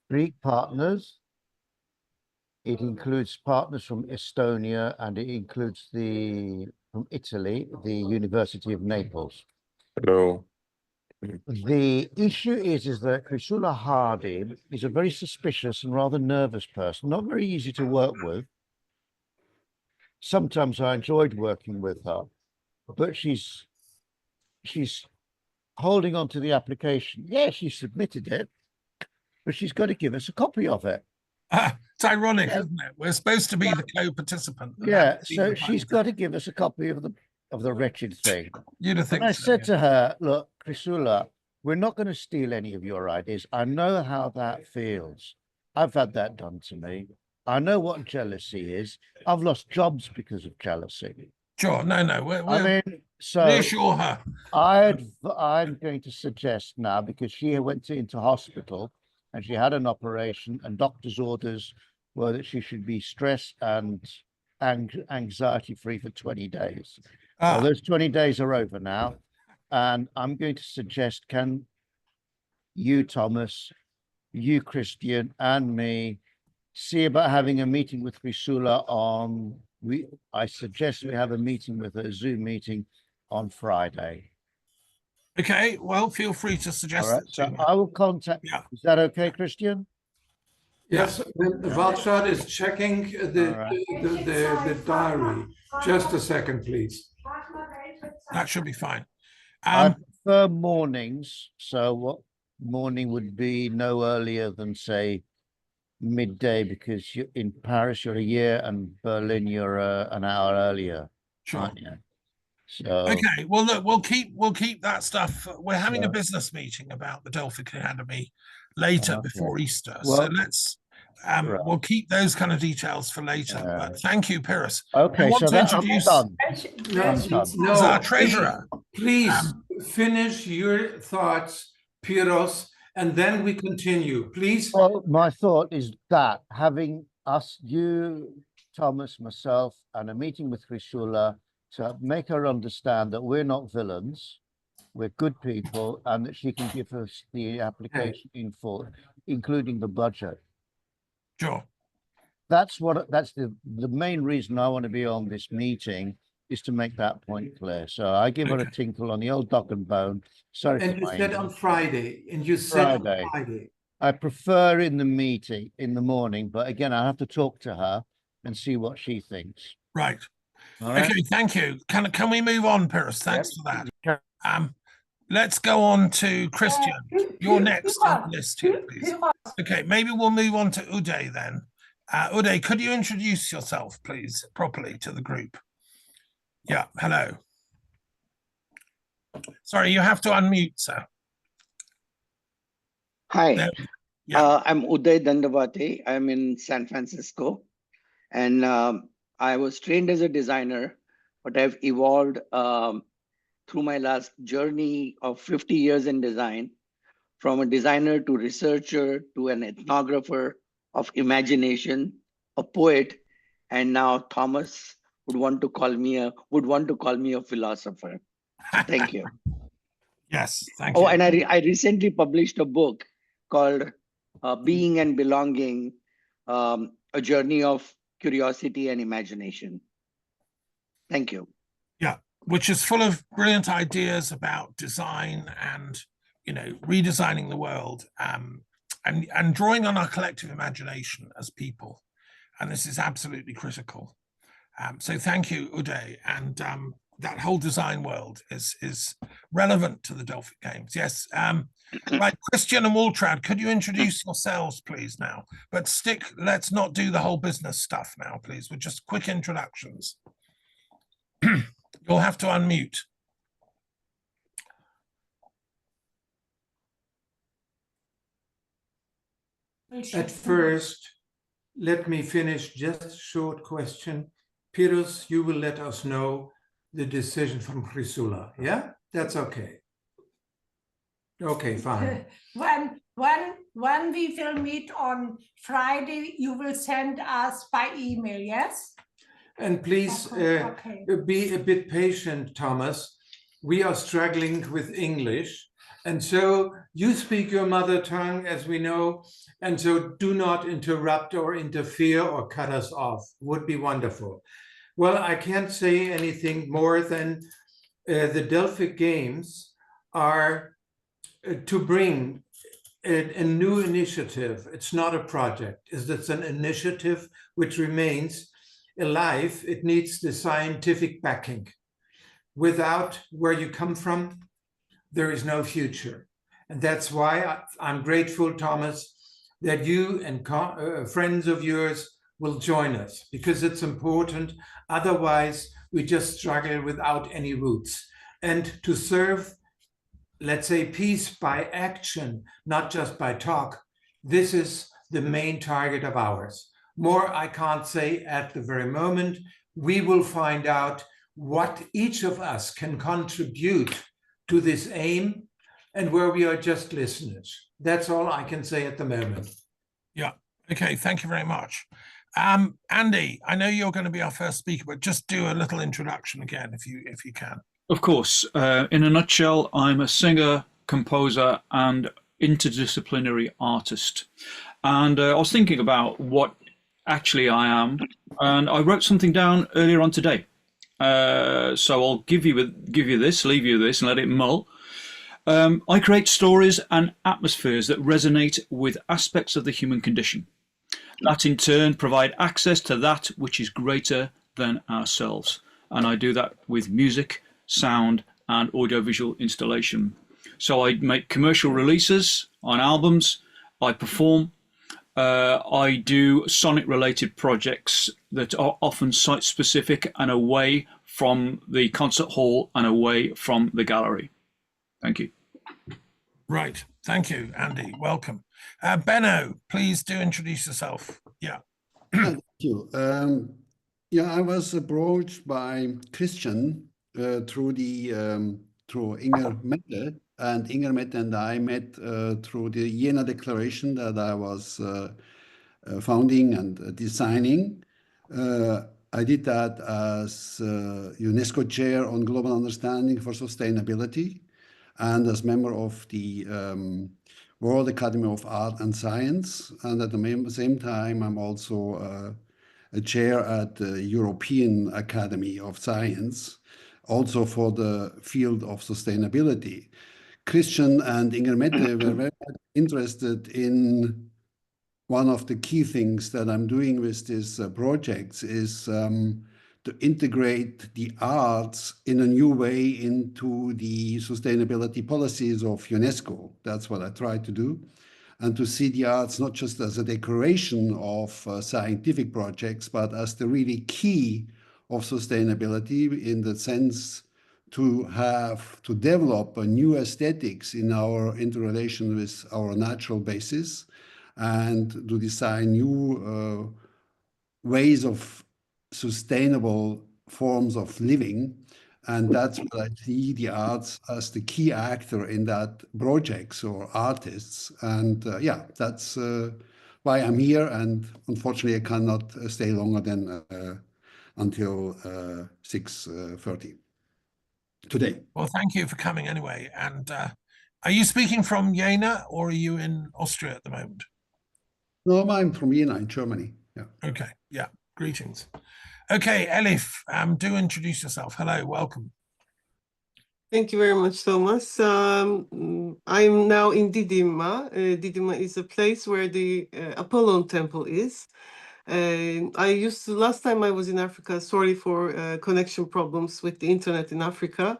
Greek partners. It includes partners from Estonia, and it includes from Italy, the University of Naples. Hello. The issue is that Chrysula Hardy is a very suspicious and rather nervous person, not very easy to work with. Sometimes I enjoyed working with her, but she's holding on to the application. Yeah, she submitted it, but she's got to give us a copy of it. It's ironic, isn't it? We're supposed to be the co-participant. Yeah, so she's got to give us a copy of the wretched thing. You'd have think. And I said to her, look, Chrysula, we're not going to steal any of your ideas. I know how that feels. I've had that done to me. I know what jealousy is. I've lost jobs because of jealousy. Sure, no. I mean, so reassure her. I'm going to suggest now, because she went into hospital and she had an operation, and doctor's orders were that she should be stress and anxiety free for 20 days. Well, those 20 days are over now, and I'm going to suggest, can you, Thomas, you, Christian, and me see about having a meeting with Chrysula I suggest we have a meeting with a Zoom meeting on Friday. Okay, well, feel free to suggest All right, so I will contact. Yeah. Is that okay, Christian? Yes, Valchad is checking the diary. Just a second, please. That should be fine. I prefer mornings. So what morning would be no earlier than, say, midday, because you're in Paris, you're a year, and Berlin, you're an hour earlier. Sure. Aren't you? So okay, well, look, we'll keep that stuff. We're having a business meeting about the Delphic Academy later before Easter. Well, so let's we'll keep those kind of details for later. But thank you, Pyrrhus. Okay, so that's done. As our treasurer. Please finish your thoughts, Pyrrhus, and then we continue, please. Well, my thought is that having us, you, Thomas, myself, and a meeting with Chrysula to make her understand that we're not villains, we're good people, and that she can give us the application in full, including the budget. Sure. That's the main reason I want to be on this meeting, is to make that point clear. So I give her a tinkle on the old dog and bone. Sorry. And you said on Friday, and you said Friday. I prefer in the meeting in the morning, but again, I have to talk to her and see what she thinks. Right. Okay, thank you. Can we move on, Pyrrhus? Thanks for that. Let's go on to Christian. You're next on the list here, please. Okay, maybe we'll move on to Uday then. Uday, could you introduce yourself, please, properly to the group? Yeah, hello. Sorry, you have to unmute, sir. Hi, I'm Uday Dandavati. I'm in San Francisco, and I was trained as a designer, but I've evolved through my last journey of 50 years in design, from a designer to researcher to an ethnographer of imagination, a poet, and now Thomas would want to call me a philosopher. So thank you. Yes, thank you. Oh, and I recently published a book called Being and Belonging, a journey of curiosity and imagination. Thank you. Yeah, which is full of brilliant ideas about design and, redesigning the world and drawing on our collective imagination as people. And this is absolutely critical. So thank you, Uday. And that whole design world is relevant to the Delphic Games. Yes. Right, Christian and Waltrad, could you introduce yourselves, please, now? But let's not do the whole business stuff now, please. With just quick introductions. You'll have to unmute. At first, let me finish just a short question. Pyrrhus, you will let us know the decision from Chrysula. Yeah, that's okay. Okay, fine. When we will meet on Friday, you will send us by email, yes? And please be a bit patient, Thomas. We are struggling with English, And so you speak your mother tongue, as we know, and so do not interrupt or interfere or cut us off. Would be wonderful. Well, I can't say anything more than the Delphic Games are to bring a new initiative. It's not a project. It's an initiative which remains alive. It needs the scientific backing. Without where you come from, there is no future. And that's why I'm grateful, Thomas, that you and friends of yours will join us, because it's important. Otherwise, we just struggle without any roots. And to serve, let's say, peace by action, not just by talk, this is the main target of ours. More I can't say at the very moment. We will find out what each of us can contribute to this aim and where we are just listeners. That's all I can say at the moment. Yeah. Okay. Thank you very much. Andy, I know you're going to be our first speaker, but just do a little introduction again, if you can. Of course. In a nutshell, I'm a singer, composer, and interdisciplinary artist. And I was thinking about what actually I am, and I wrote something down earlier on today. So I'll leave you this, and let it mull. I create stories and atmospheres that resonate with aspects of the human condition, that in turn provide access to that which is greater than ourselves. And I do that with music, sound, and audiovisual installation. So I make commercial releases on albums, I perform, I do sonic related projects that are often site specific and away from the concert hall and away from the gallery. Thank you. Right. Thank you, Andy. Welcome. Benno, please do introduce yourself. Yeah. Thank you. Yeah, I was approached by Christian through Inger Mette, and Inger Mette and I met through the Jena Declaration that I was founding and designing. I did that as UNESCO Chair on Global Understanding for Sustainability and as member of the World Academy of Art and Science. And at the same time, I'm also a chair at the European Academy of Science, also for the field of sustainability. Christian and Inger Mette were very interested in one of the key things that I'm doing with these projects is to integrate the arts in a new way into the sustainability policies of UNESCO. That's what I try to do. And to see the arts not just as a decoration of scientific projects, but as the really key of sustainability in the sense to develop a new aesthetics in our interrelation with our natural basis and to design new ways of sustainable forms of living. And that's what I see the arts as the key actor in that projects or artists. And yeah, that's why I'm here. And unfortunately, I cannot stay longer than until 6:30 today. Well, thank you for coming anyway. And are you speaking from Jena or are you in Austria at the moment? No, I'm from Jena in Germany. Yeah. Okay. Yeah. Greetings. Okay, Elif, do introduce yourself. Hello, welcome. Thank you very much, Thomas. I'm now in Didima. Didima is a place where the Apollon temple is. Last time I was in Africa, sorry for connection problems with the internet in Africa.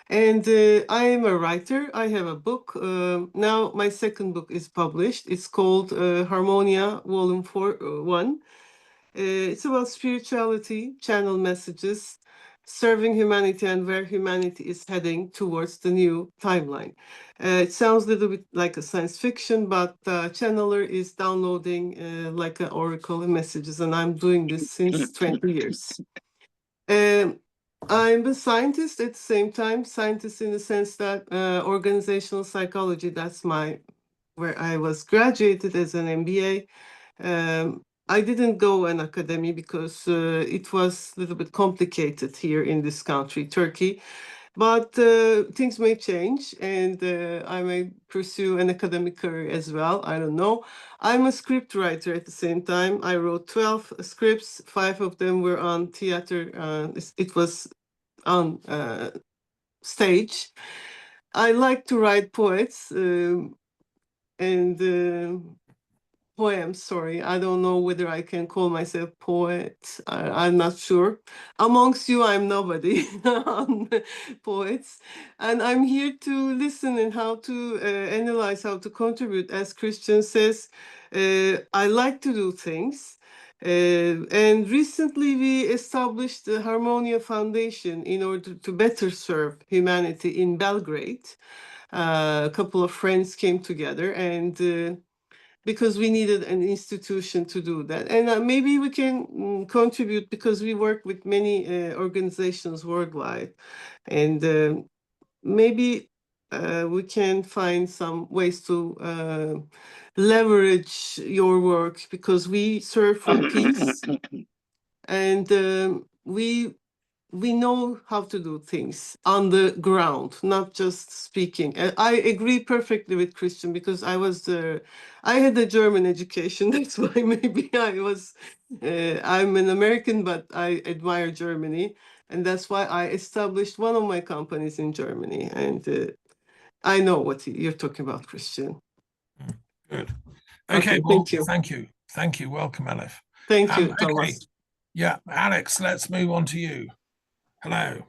And I am a writer. I have a book. Now my second book is published. It's called Harmonia, Volume 1. It's about spirituality, channel messages, serving humanity and where humanity is heading towards the new timeline. It sounds a little bit like a science fiction, but channeler is downloading like an oracle messages, and I'm doing this since 20 years. I'm a scientist at the same time, scientist in the sense that organizational psychology, that's where I was graduated as an MBA. I didn't go an academy because it was a little bit complicated here in this country, Turkey. But things may change, and I may pursue an academic career as well. I don't know. I'm a script writer at the same time. I wrote 12 scripts. 5 of them were on theater. It was on stage. I like to write poets and poems. Sorry, I don't know whether I can call myself poet. I'm not sure. Amongst you, I'm nobody on poets, and I'm here to listen and how to analyze, how to contribute. As Christian says, I like to do things. And recently we established the Harmonia Foundation in order to better serve humanity in Belgrade. A couple of friends came together and because we needed an institution to do that. And maybe we can contribute because we work with many organizations worldwide. And maybe we can find some ways to leverage your work because we serve for peace and we know how to do things on the ground, not just speaking. And I agree perfectly with Christian because I had a German education. That's why maybe I'm an American, but I admire Germany. And that's why I established one of my companies in Germany. And I know what you're talking about, Christian. Good. Okay, Okay, well, thank you. thank you. Thank you. Welcome, Elif. Thank you, Okay. Thomas. Yeah, Alex, let's move on to you. Hello.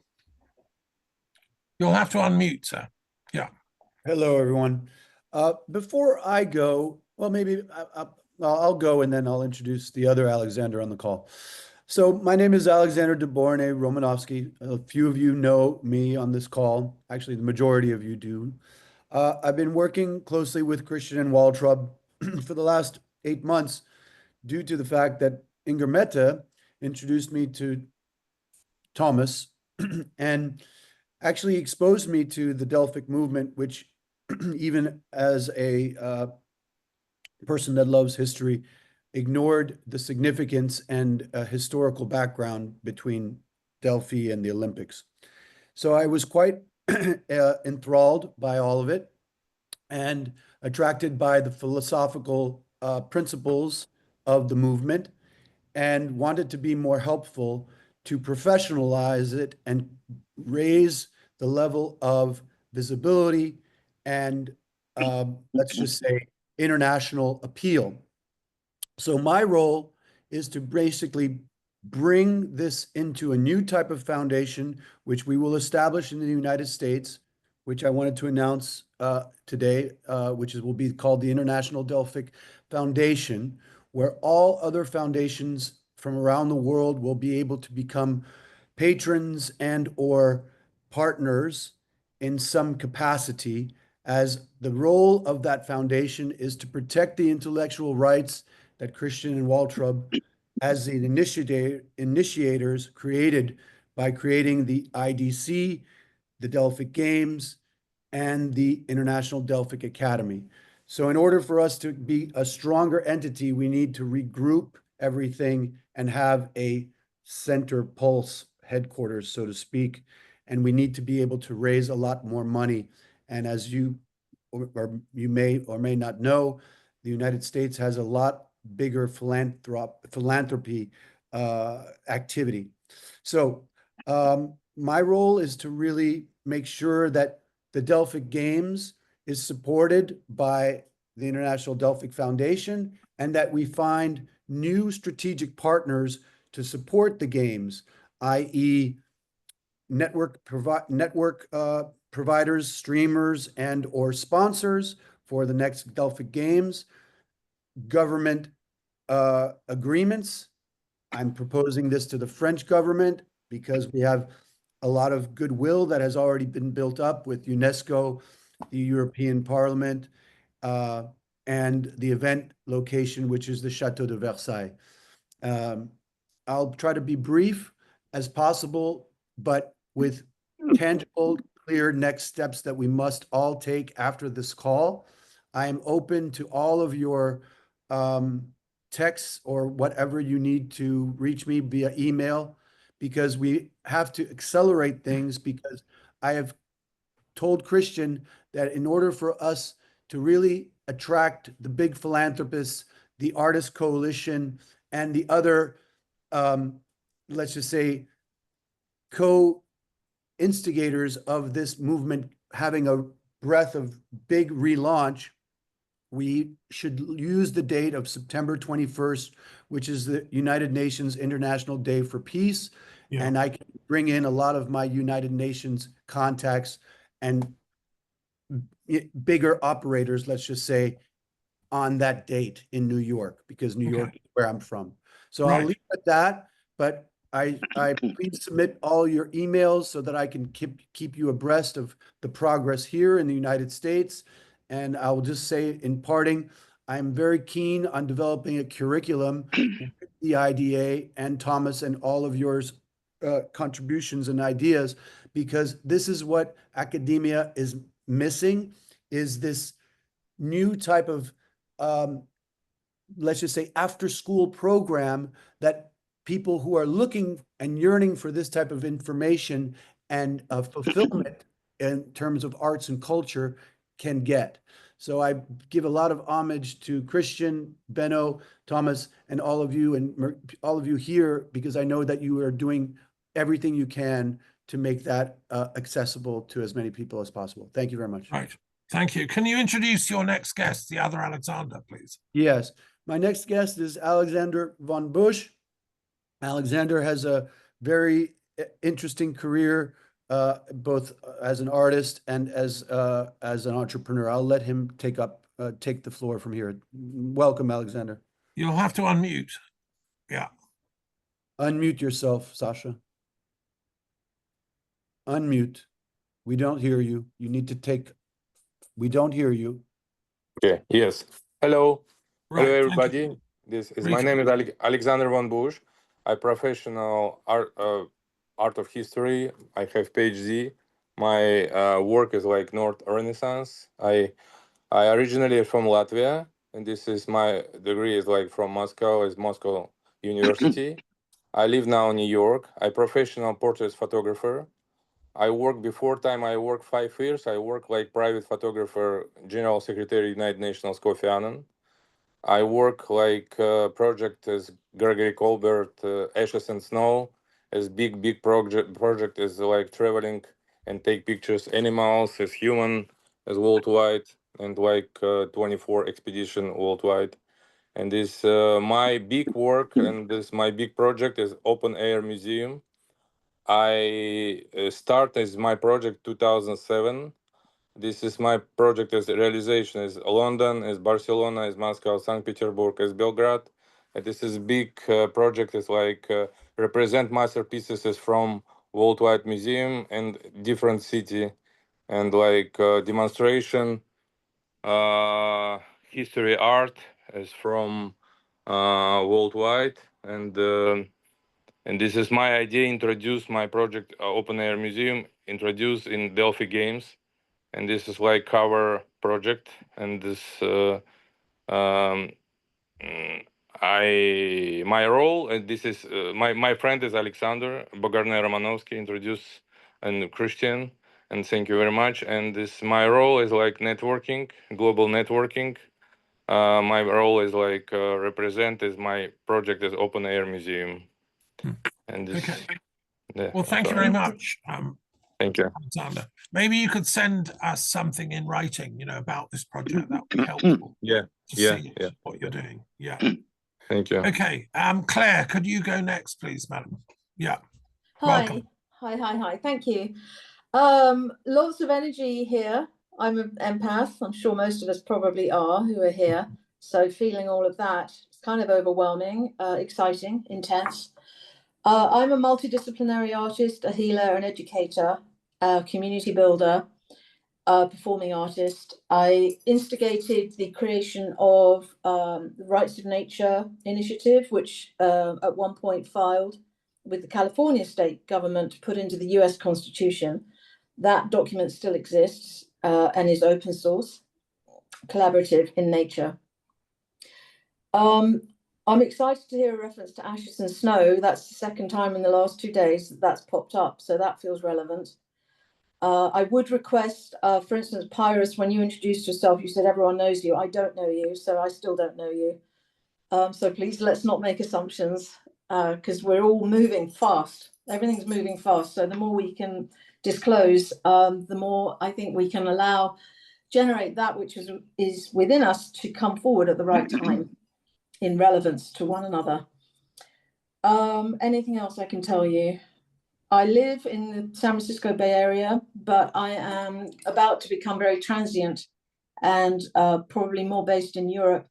You'll have to unmute, sir. Yeah. Hello, everyone. Before I go, well, maybe I'll go and then I'll introduce the other Alexander on the call. So my name is Alexander de Borne Romanovsky. A few of you know me on this call. Actually, the majority of you do. I've been working closely with Christian and Waltrub for the last 8 months due to the fact that Inger Mette introduced me to Thomas and actually exposed me to the Delphic movement, which even as a person that loves history, ignored the significance and historical background between Delphi and the Olympics. So I was quite enthralled by all of it and attracted by the philosophical principles of the movement and wanted to be more helpful to professionalize it and raise the level of visibility and let's just say international appeal. So my role is to basically bring this into a new type of foundation, which we will establish in the United States, which I wanted to announce today, which will be called the International Delphic Foundation, where all other foundations from around the world will be able to become patrons and or partners in some capacity, as the role of that foundation is to protect the intellectual rights that Christian and Waltrub, as the initiators, created by creating the IDC, the Delphic Games, and the International Delphic Academy. So in order for us to be a stronger entity, we need to regroup everything and have a center pulse headquarters, so to speak. And we need to be able to raise a lot more money. And as you may or may not know, the United States has a lot bigger philanthropy activity. So my role is to really make sure that the Delphic Games is supported by the International Delphic Foundation and that we find new strategic partners to support the games, i.e. network providers, streamers, and or sponsors for the next Delphic Games, government agreements. I'm proposing this to the French government because we have a lot of goodwill that has already been built up with UNESCO, the European Parliament, and the event location, which is the Chateau de Versailles. I'll try to be brief as possible, but with tangible, clear next steps that we must all take after this call. I am open to all of your texts or whatever you need to reach me via email, because we have to accelerate things, because I have told Christian that in order for us to really attract the big philanthropists, the Artist Coalition, and the other, let's just say, co-instigators of this movement having a breath of big relaunch, we should use the date of September 21st, which is the United Nations International Day for Peace. Yeah. And I can bring in a lot of my United Nations contacts and bigger operators, let's just say, on that date in New York, because New York is where I'm from. So I'll Right. leave it at that, but I please submit all your emails so that I can keep you abreast of the progress here in the United States. And I will just say in parting, I'm very keen on developing a curriculum with the IDA and Thomas and all of yours contributions and ideas, because this is what academia is missing, is this new type of let's just say after school program that people who are looking and yearning for this type of information and fulfillment in terms of arts and culture can get. So I give a lot of homage to Christian, Benno, Thomas, and all of you here, because I know that you are doing everything you can to make that accessible to as many people as possible. Thank you very much. Right. Thank you. Can you introduce your next guest, the other Alexander, please? Yes. My next guest is Alexander von Busch. Alexander has a very interesting career, both as an artist and as an entrepreneur. I'll let him take the floor from here. Welcome, Alexander. You'll have to unmute. Yeah. Unmute yourself, Sasha. Unmute. We don't hear you. You need to take. We don't hear you. Okay. Yes. Hello. Right. Hello, everybody. This is my name is Alexander von Busch. I'm professional art of history. I have PhD. My work is like North Renaissance. I originally from Latvia, and this is my degree is like from Moscow, is Moscow University. I live now in New York. I'm professional portrait photographer. I work 5 years. I work like private photographer, General Secretary United Nations Kofi Annan. I work like project as Gregory Colbert, Ashes and Snow, as big project is like traveling and take pictures animals as human as worldwide, and like 24 expedition worldwide. And this my big work, and this my big project is open air museum. I start as my project 2007. This is my project as realization is London, is Barcelona, is Moscow, St. Petersburg, is Belgrade. And this is big project is like represent masterpieces is from worldwide museum and different city, and like demonstration history art is from worldwide. And this is my idea, introduce my project open air museum, introduce in Delphi games. And this is like cover project, and this my role, and this is my friend is Alexander Bogarny Romanovsky, introduce and Christian, and thank you very much. And this my role is like networking, global networking. My role is like represent is my project is open air museum. And this, okay. Well, thank you very much. Thank you, Alexander. Maybe you could send us something in writing, about this project. That would be helpful. Yeah, to see what you're doing. Yeah. Thank you. Okay. Claire, could you go next, please, madam? Yeah. Hi. Welcome. Hi. Thank you. Lots of energy here. I'm an empath. I'm sure most of us probably are who are here. So feeling all of that, it's kind of overwhelming, exciting, intense. I'm a multidisciplinary artist, a healer, an educator, a community builder, a performing artist. I instigated the creation of the Rights of Nature initiative, which at one point filed with the California state government to put into the US Constitution. That document still exists and is open source, collaborative in nature. I'm excited to hear a reference to Ashes and Snow. That's the second time in the last 2 days that's popped up, so that feels relevant. I would request, for instance, Pyrus, when you introduced yourself, you said everyone knows you. I don't know you, so I still don't know you. So please let's not make assumptions, because we're all moving fast. Everything's moving fast. So the more we can disclose, the more I think we can generate that which is within us to come forward at the right time in relevance to one another. Anything else I can tell you? I live in the San Francisco Bay Area, but I am about to become very transient and probably more based in Europe,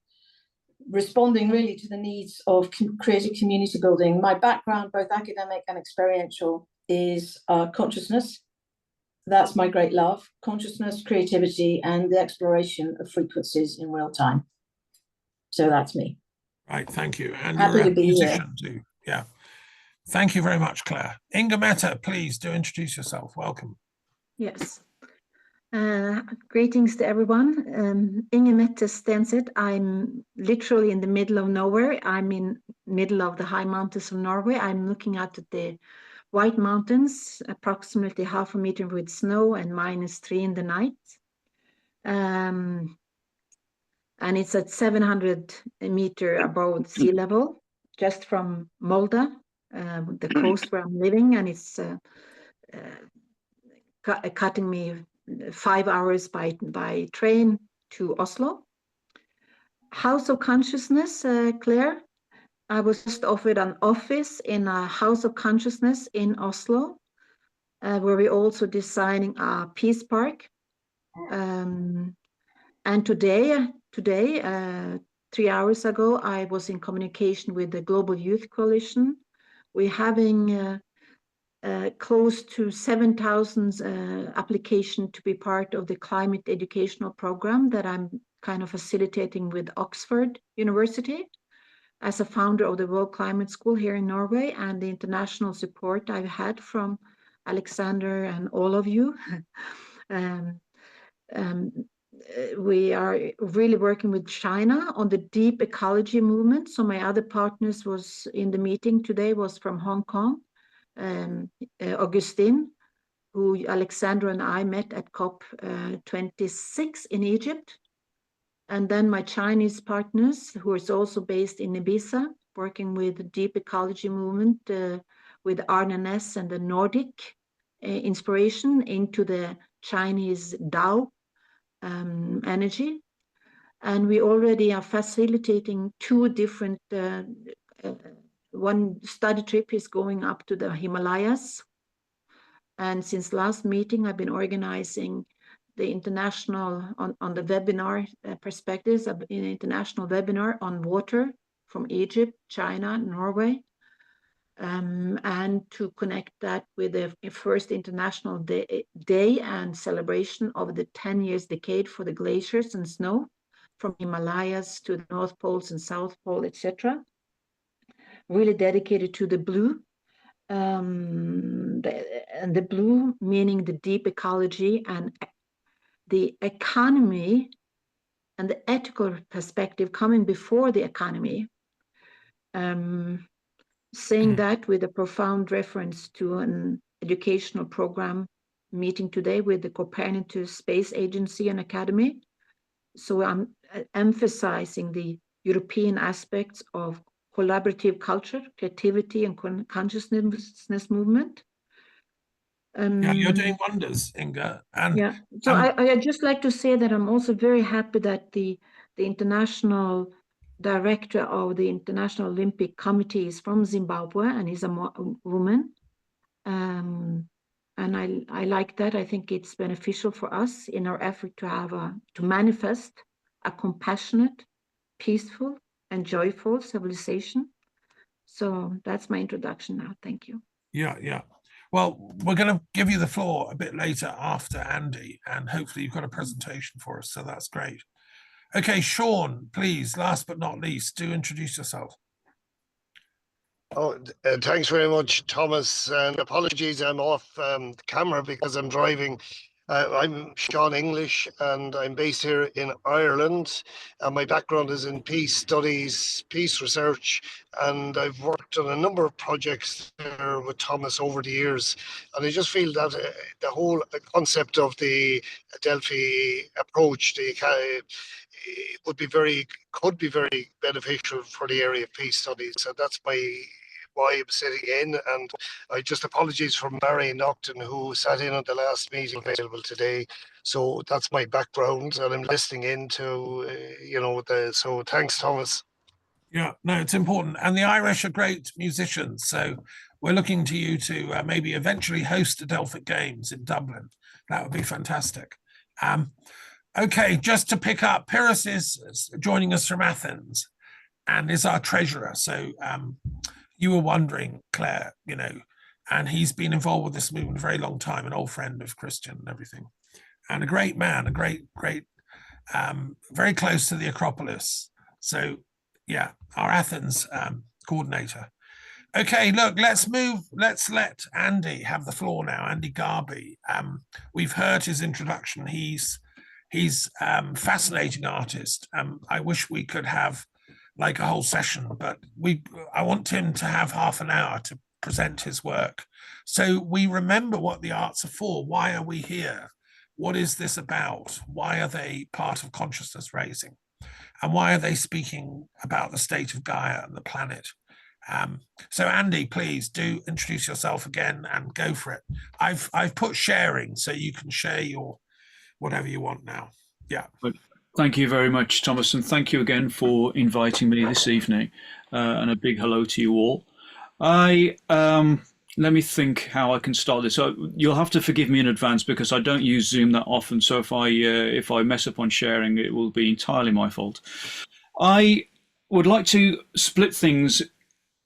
responding really to the needs of creative community building. My background, both academic and experiential, is consciousness. That's my great love: consciousness, creativity, and the exploration of frequencies in real time. So that's me. Right, thank you. And Happy you're to a be musician too. Yeah. Thank you very much, Claire. Inga Mehta, please do introduce yourself. Welcome. Yes. Greetings to everyone. Inge Mette Stenseth. I'm literally in the middle of nowhere. I'm in middle of the high mountains of Norway. I'm looking out at the White Mountains, approximately 0.5 meter with snow and -3 in the night. And it's at 700 meter above sea level, just from Molde, the coast where I'm living, and it's cutting me 5 hours by train to Oslo. House of Consciousness, Claire. I was just offered an office in a House of Consciousness in Oslo, where we're also designing a peace park. And today, 3 hours ago, I was in communication with the Global Youth Coalition. We're having close to 7,000 applications to be part of the climate educational program that I'm kind of facilitating with Oxford University as a founder of the World Climate School here in Norway, and the international support I've had from Alexander and all of you. We are really working with China on the deep ecology movement. So my other partners was in the meeting today was from Hong Kong, Augustine, who Alexander and I met at COP 26 in Egypt. And then my Chinese partners, who is also based in Ibiza, working with the deep ecology movement with Arne Næss and the Nordic inspiration into the Chinese Tao energy. And we already are facilitating 2 different, one study trip is going up to the Himalayas. And since last meeting, I've been organizing the international, on the webinar perspectives, an international webinar on water from Egypt, China, Norway. And to connect that with the first international day and celebration of the 10 years decade for the glaciers and snow from Himalayas to the North Poles and South Pole, etc. Really dedicated to the blue. And the blue meaning the deep ecology and the economy and the ethical perspective coming before the economy. Saying that with a profound reference to an educational program meeting today with the Copernicus Space Agency and Academy. So I'm emphasizing the European aspects of collaborative culture, creativity, and consciousness movement. Yeah, you're doing wonders, Inga. And yeah, so I'd just like to say that I'm also very happy that the international director of the International Olympic Committee is from Zimbabwe and is a woman. And I like that. I think it's beneficial for us in our effort to manifest a compassionate, peaceful, and joyful civilization. So that's my introduction now. Thank you. Yeah. Well, we're going to give you the floor a bit later after Andy, and hopefully you've got a presentation for us, so that's great. Okay, Sean, please, last but not least, do introduce yourself. Oh, thanks very much, Thomas, and apologies, I'm off camera because I'm driving I'm Sean English, and I'm based here in Ireland. My background is in peace studies, peace research, and I've worked on a number of projects there with Thomas over the years. And I just feel that the whole concept of the Delphi approach, could be very beneficial for the area of peace studies. So that's why I'm sitting in, and I just apologies for Mary Nocton, who sat in on the last meeting available today. So that's my background, and I'm listening in to, so thanks, Thomas. Yeah, no, it's important. And the Irish are great musicians. So we're looking to you to maybe eventually host the Delphic Games in Dublin. That would be fantastic. Okay, just to pick up, Pyrrhus is joining us from Athens and is our treasurer. So you were wondering, Claire, and he's been involved with this movement a very long time, an old friend of Christian and everything, and a great man, a great, very close to the Acropolis. So yeah, our Athens coordinator. Okay, look, let's let Andy have the floor now. Andy Garby. We've heard his introduction. He's fascinating artist. I wish we could have like a whole session, but I want him to have half an hour to present his work. So we remember what the arts are for. Why are we here? What is this about? Why are they part of consciousness raising? And why are they speaking about the state of Gaia and the planet? So Andy, please do introduce yourself again and go for it. I've put sharing, so you can share your whatever you want now. Yeah. Thank you very much, Thomas, and thank you again for inviting me this evening, and a big hello to you all. Let me think how I can start this. So you'll have to forgive me in advance because I don't use Zoom that often. So if I mess up on sharing, it will be entirely my fault. I would like to split things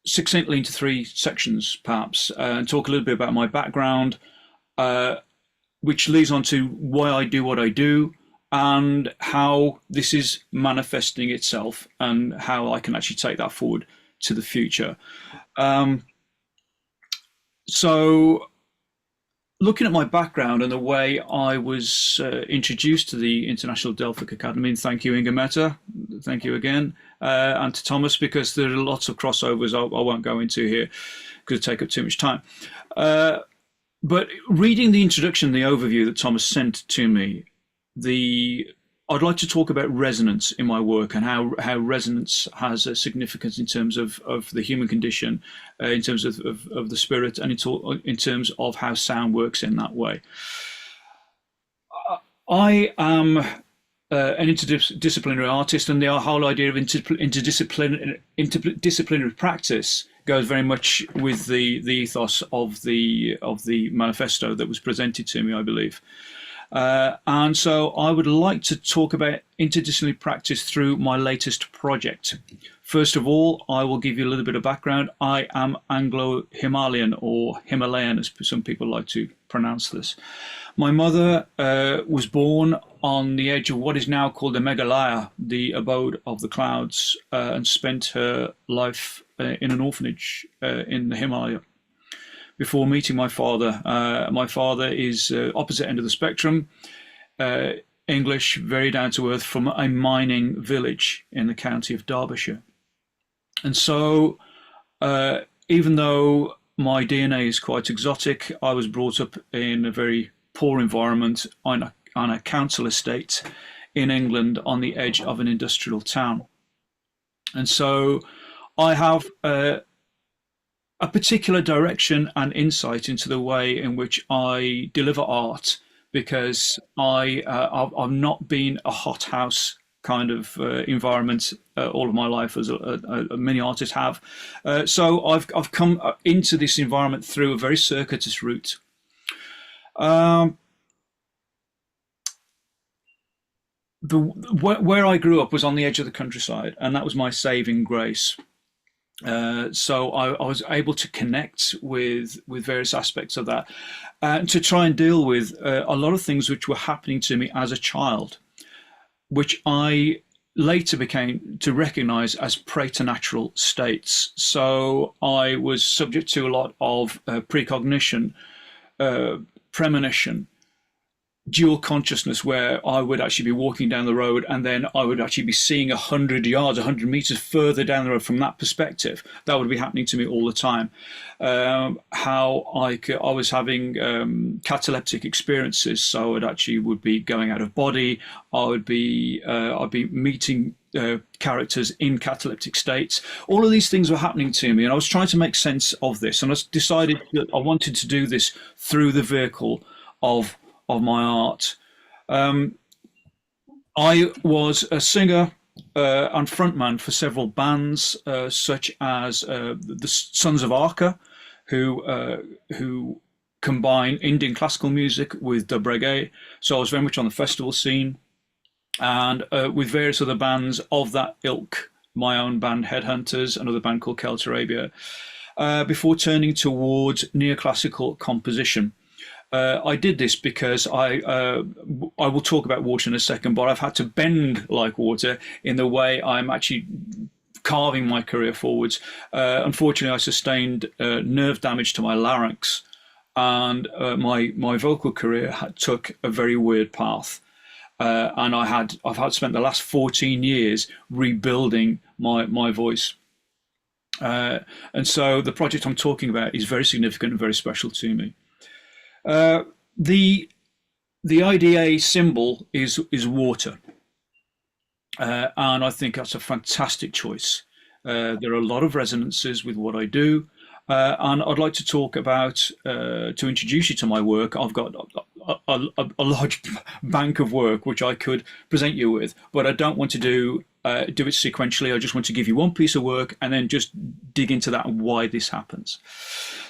succinctly into three sections, perhaps, and talk a little bit about my background, which leads on to why I do what I do, and how this is manifesting itself and how I can actually take that forward to the future. So looking at my background and the way I was introduced to the International Delphic Academy, and thank you, Inga Mehta, thank you again, and to Thomas, because there are lots of crossovers I won't go into here because it take up too much time. But reading the introduction, the overview that Thomas sent to me, I'd like to talk about resonance in my work and how resonance has a significance in terms of the human condition, in terms of the spirit, and in terms of how sound works in that way. I am an interdisciplinary artist, and the whole idea of interdisciplinary practice goes very much with the ethos of the manifesto that was presented to me, I believe. And so I would like to talk about interdisciplinary practice through my latest project. First of all, I will give you a little bit of background. I am Anglo-Himalayan, or Himalayan, as some people like to pronounce this. My mother was born on the edge of what is now called the Meghalaya, the abode of the clouds, and spent her life in an orphanage in the Himalaya before meeting my father. My father is opposite end of the spectrum, English, very down to earth, from a mining village in the county of Derbyshire. And so even though my DNA is quite exotic, I was brought up in a very poor environment on a council estate in England on the edge of an industrial town. And so I have a particular direction and insight into the way in which I deliver art, because I've not been a hothouse kind of environment all of my life, as many artists have. So I've come into this environment through a very circuitous route. Where I grew up was on the edge of the countryside, and that was my saving grace. So I was able to connect with various aspects of that, and to try and deal with a lot of things which were happening to me as a child, which I later became to recognize as preternatural states. So I was subject to a lot of precognition, premonition, dual consciousness where I would actually be walking down the road and then I would actually be seeing 100 yards, 100 meters further down the road from that perspective. That would be happening to me all the time. How I was having cataleptic experiences, so I would be going out of body. I'd be meeting characters in cataleptic states. All of these things were happening to me, and I was trying to make sense of this. And I decided that I wanted to do this through the vehicle of my art. I was a singer and frontman for several bands, such as the Sons of Arca, who combine Indian classical music with dub reggae. So I was very much on the festival scene, and with various other bands of that ilk. My own band, Headhunters, another band called Celtarabia, before turning towards neoclassical composition. I did this because I will talk about water in a second, but I've had to bend like water in the way I'm actually carving my career forwards. Unfortunately, I sustained nerve damage to my larynx, and my vocal career took a very weird path. And I've had spent the last 14 years rebuilding my voice. And so the project I'm talking about is very significant and very special to me. The IDA symbol is water, and I think that's a fantastic choice. There are a lot of resonances with what I do, and I'd like to talk about to introduce you to my work. I've got a large bank of work which I could present you with, but I don't want to do it sequentially. I just want to give you one piece of work and then just dig into that and why this happens.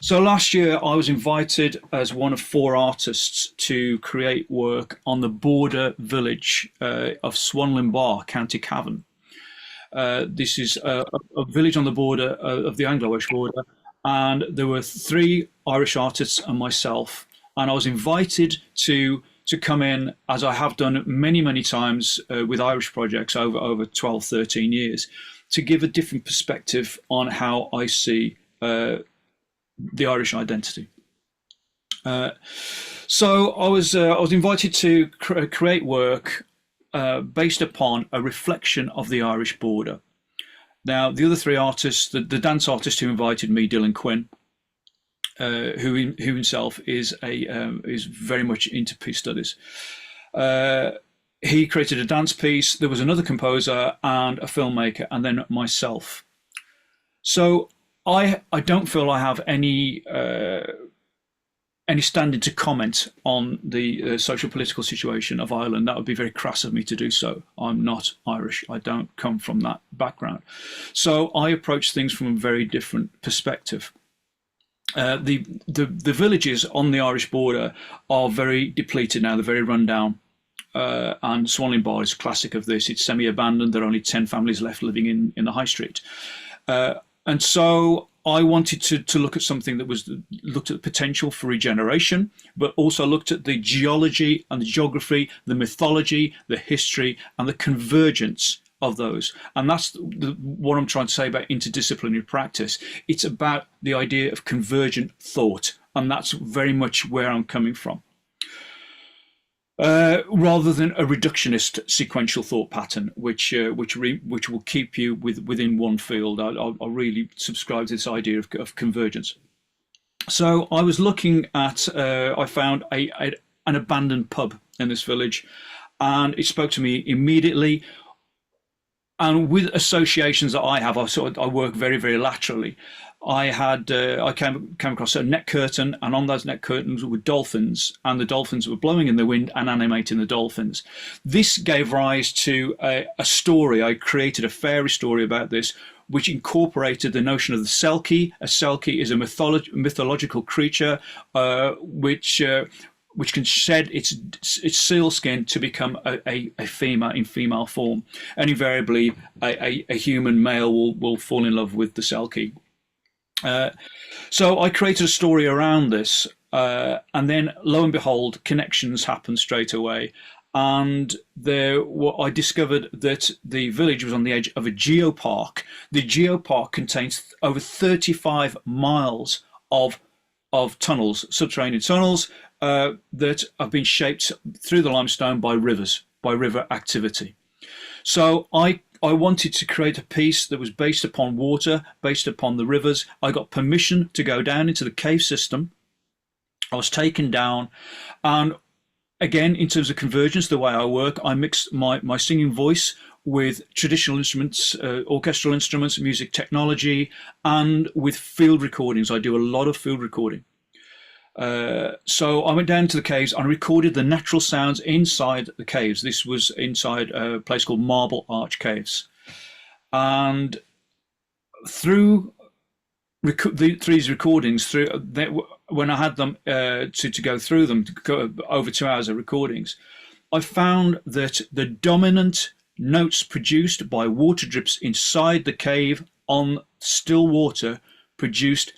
So last year I was invited as one of 4 artists to create work on the border village of Swanlinbar, County Cavan. This is a village on the border of the Anglo-Welsh border, and there were 3 Irish artists and myself, and I was invited to come in, as I have done many times with Irish projects over 12, 13 years, to give a different perspective on how I see the Irish identity. So I was invited to create work based upon a reflection of the Irish border. Now, the other 3 artists, the dance artist who invited me, Dylan Quinn, who himself is very much into peace studies. He created a dance piece. There was another composer and a filmmaker, and then myself. So I don't feel I have any standing to comment on the social political situation of Ireland. That would be very crass of me to do so. I'm not Irish. I don't come from that background. So I approach things from a very different perspective. The villages on the Irish border are very depleted now. They're very run down. And Swanlinbar is classic of this. It's semi-abandoned. There are only 10 families left living in the high street. And so I wanted to look at something that looked at the potential for regeneration, but also looked at the geology and the geography, the mythology, the history, and the convergence of those. And that's what I'm trying to say about interdisciplinary practice. It's about the idea of convergent thought, and that's very much where I'm coming from. Rather than a reductionist sequential thought pattern, which will keep you within one field. I really subscribe to this idea of convergence. So I was looking at, I found an abandoned pub in this village, and it spoke to me immediately. And with associations that I have, I work very, very laterally. I came across a net curtain, and on those net curtains were dolphins, and the dolphins were blowing in the wind and animating the dolphins. This gave rise to a story. I created a fairy story about this, which incorporated the notion of the selkie. A selkie is a mythological creature which can shed its seal skin to become a female in female form, and invariably a human male will fall in love with the selkie. So I created a story around this, and then lo and behold, connections happened straight away. And I discovered that the village was on the edge of a geopark. The geopark contains over 35 miles of of tunnels, subterranean tunnels that have been shaped through the limestone by rivers, by river activity. So I wanted to create a piece that was based upon water, based upon the rivers. I got permission to go down into the cave system. I was taken down, and again, in terms of convergence, the way I work, I mix my singing voice with traditional instruments, orchestral instruments, music technology, and with field recordings. I do a lot of field recording. So I went down to the caves and recorded the natural sounds inside the caves. This was inside a place called Marble Arch Caves. And through these recordings, when I had them to go through them, to go over 2 hours of recordings, I found that the dominant notes produced by water drips inside the cave on still water produced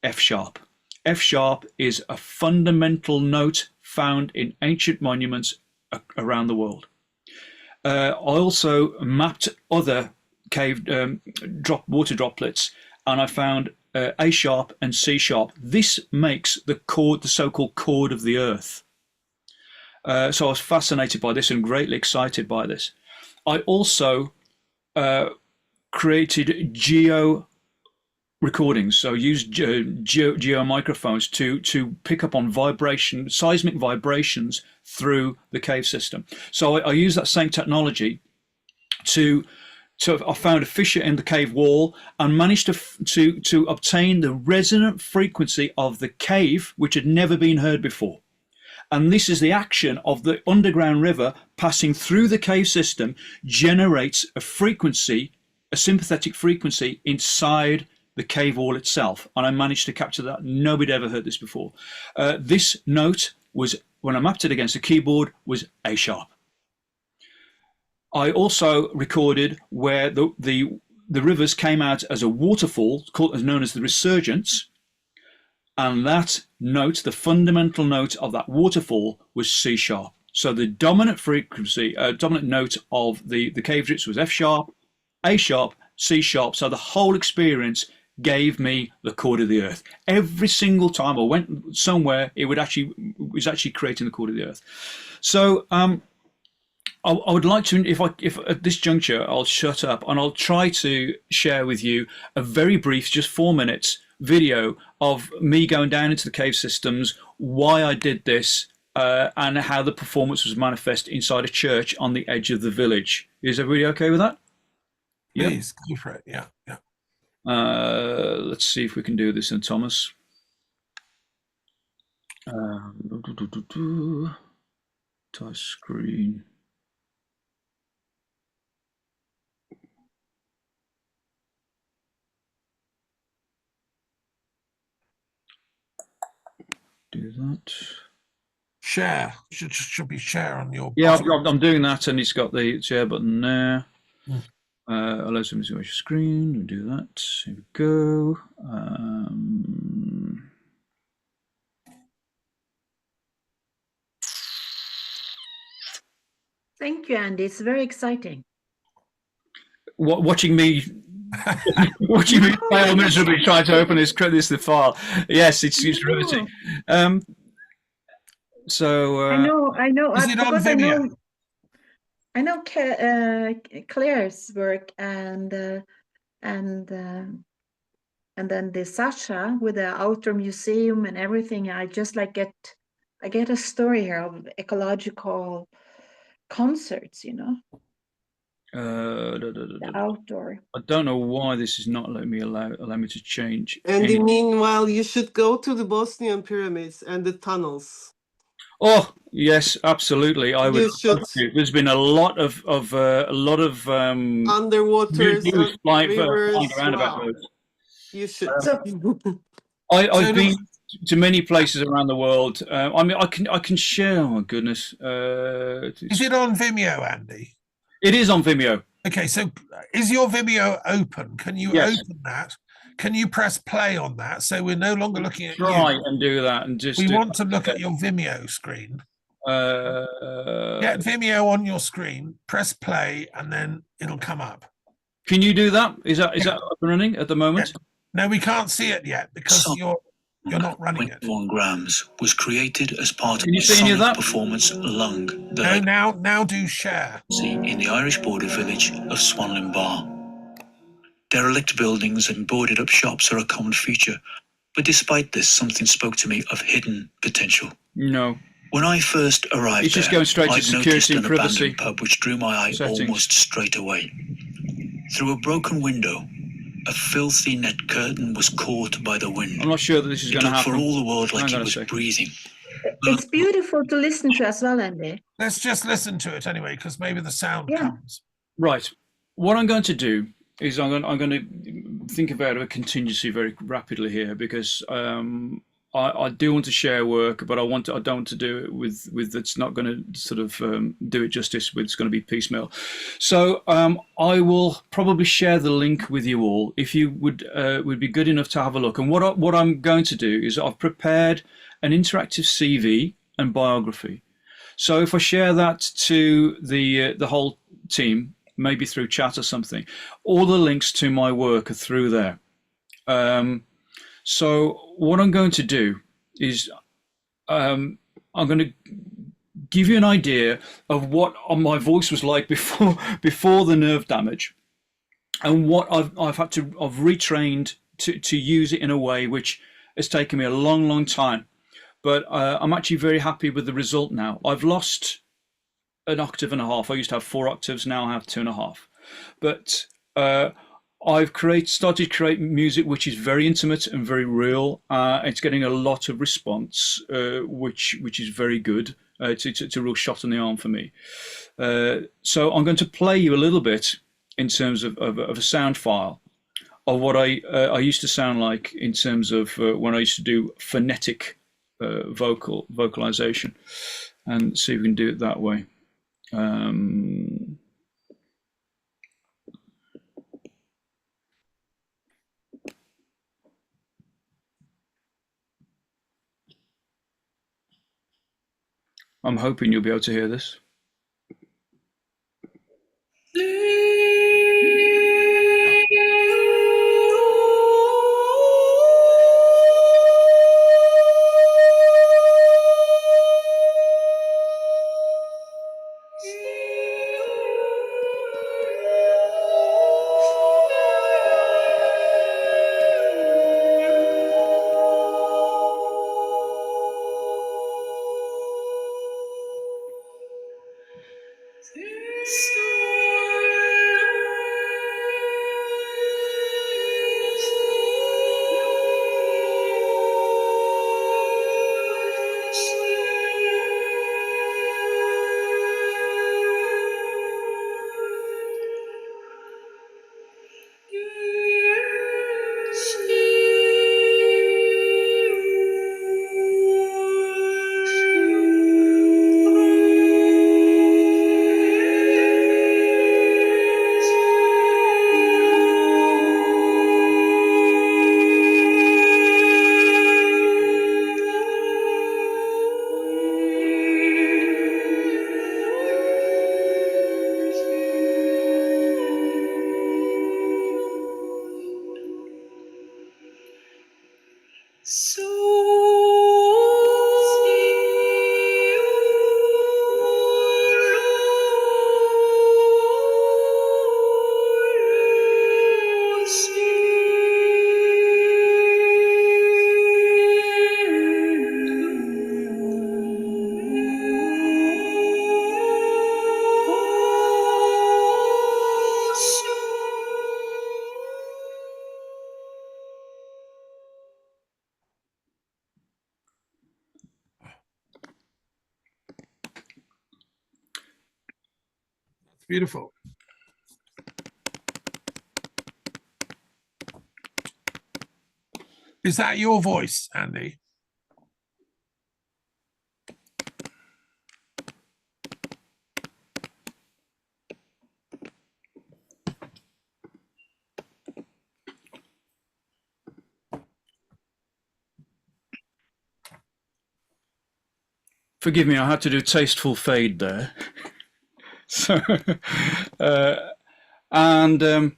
F sharp. F sharp is a fundamental note found in ancient monuments around the world. I also mapped other cave water droplets, and I found A sharp and C sharp. This makes the chord, the so-called chord of the earth. So I was fascinated by this and greatly excited by this. I also created geo recordings, so used geo microphones to pick up on seismic vibrations through the cave system. So I use that same technology I found a fissure in the cave wall and managed to obtain the resonant frequency of the cave, which had never been heard before. And this is the action of the underground river passing through the cave system generates a frequency, a sympathetic frequency inside the cave wall itself. And I managed to capture that. Nobody ever heard this before. This note was, when I mapped it against the keyboard, was A sharp. I also recorded where the rivers came out as a waterfall, known as the resurgence, and that note, the fundamental note of that waterfall, was C sharp. So the dominant frequency, dominant note of the cave drips was F sharp, A sharp, C sharp. So the whole experience gave me the chord of the earth. Every single time I went somewhere, it was actually creating the chord of the earth. So I would like to, if at this juncture, I'll shut up and I'll try to share with you a very brief, just 4 minutes video of me going down into the cave systems, why I did this, and how the performance was manifest inside a church on the edge of the village. Is everybody okay with that? Please, go for it. Yeah, yeah. Let's see if we can do this then, Thomas. Touch screen. Do that. Share should be share on your. Yeah, I'm doing that, and it's got the share button there. Allow somebody to watch your screen. We'll do that. Here we go. Thank you, Andy. It's very exciting. Watching me fail miserably trying to open this file. Yes, it's riveting. So I know. Is it on Vimeo? I know Claire's work and then the Sasha with the outdoor museum and everything. I just I get a story here of ecological concerts, the outdoor. I don't know why this is not letting me allow me to change. And meanwhile, you should go to the Bosnian pyramids and the tunnels. Oh yes, absolutely. I would. There's been a lot of underwater rivers flying around about those. You should. I've been to many places around the world. I mean, I can share. Oh my goodness! Is it on Vimeo, Andy? It is on Vimeo. Okay, so is your Vimeo open? Can you open that? Can you press play on that? So we're no longer looking at Try you. and do that, and just. We want to look at your Vimeo screen. Get Vimeo on your screen. Press play, and then it'll come up. Can you do that? Is that up and running at the moment? No, we can't see it yet because You're not running it. 21 grams was created as part of Can you a see any of sonic that? performance lung that I Now do share. see in the Irish border village of Swanlin Bar. Derelict buildings and boarded up shops are a common feature, but despite this, something spoke to me of hidden potential. No. When I first arrived It's just there, going straight to I'd security noticed and an privacy abandoned pub which drew my eye settings. almost straight away. Through a broken window, a filthy net curtain was caught by the wind. I'm not sure that this is It going to looked happen. for all the world like Hang on it a was second. breathing. It's beautiful to listen to as well, Andy. Let's just listen to it anyway, because maybe the sound Yeah. comes. Right. What I'm going to do is I'm going to think about a contingency very rapidly here, because I do want to share work, but I don't want to do it with that's not going to sort of do it justice. It's going to be piecemeal. So I will probably share the link with you all if you would be good enough to have a look. And what I'm going to do is I've prepared an interactive CV and biography. So if I share that to the whole team, maybe through chat or something, all the links to my work are through there. So what I'm going to do is I'm going to give you an idea of what my voice was like before the nerve damage, and what I've retrained to use it in a way which has taken me a long time. But I'm actually very happy with the result now. I've lost an octave and a half. I used to have 4 octaves, now I have 2.5. But I've started to create music which is very intimate and very real. It's getting a lot of response, which is very good. It's a real shot in the arm for me. So I'm going to play you a little bit in terms of a sound file of what I used to sound like in terms of when I used to do phonetic vocalization, and see if we can do it that way. I'm hoping you'll be able to hear this. Beautiful. Is that your voice, Andy? Forgive me, I had to do tasteful fade there. So, and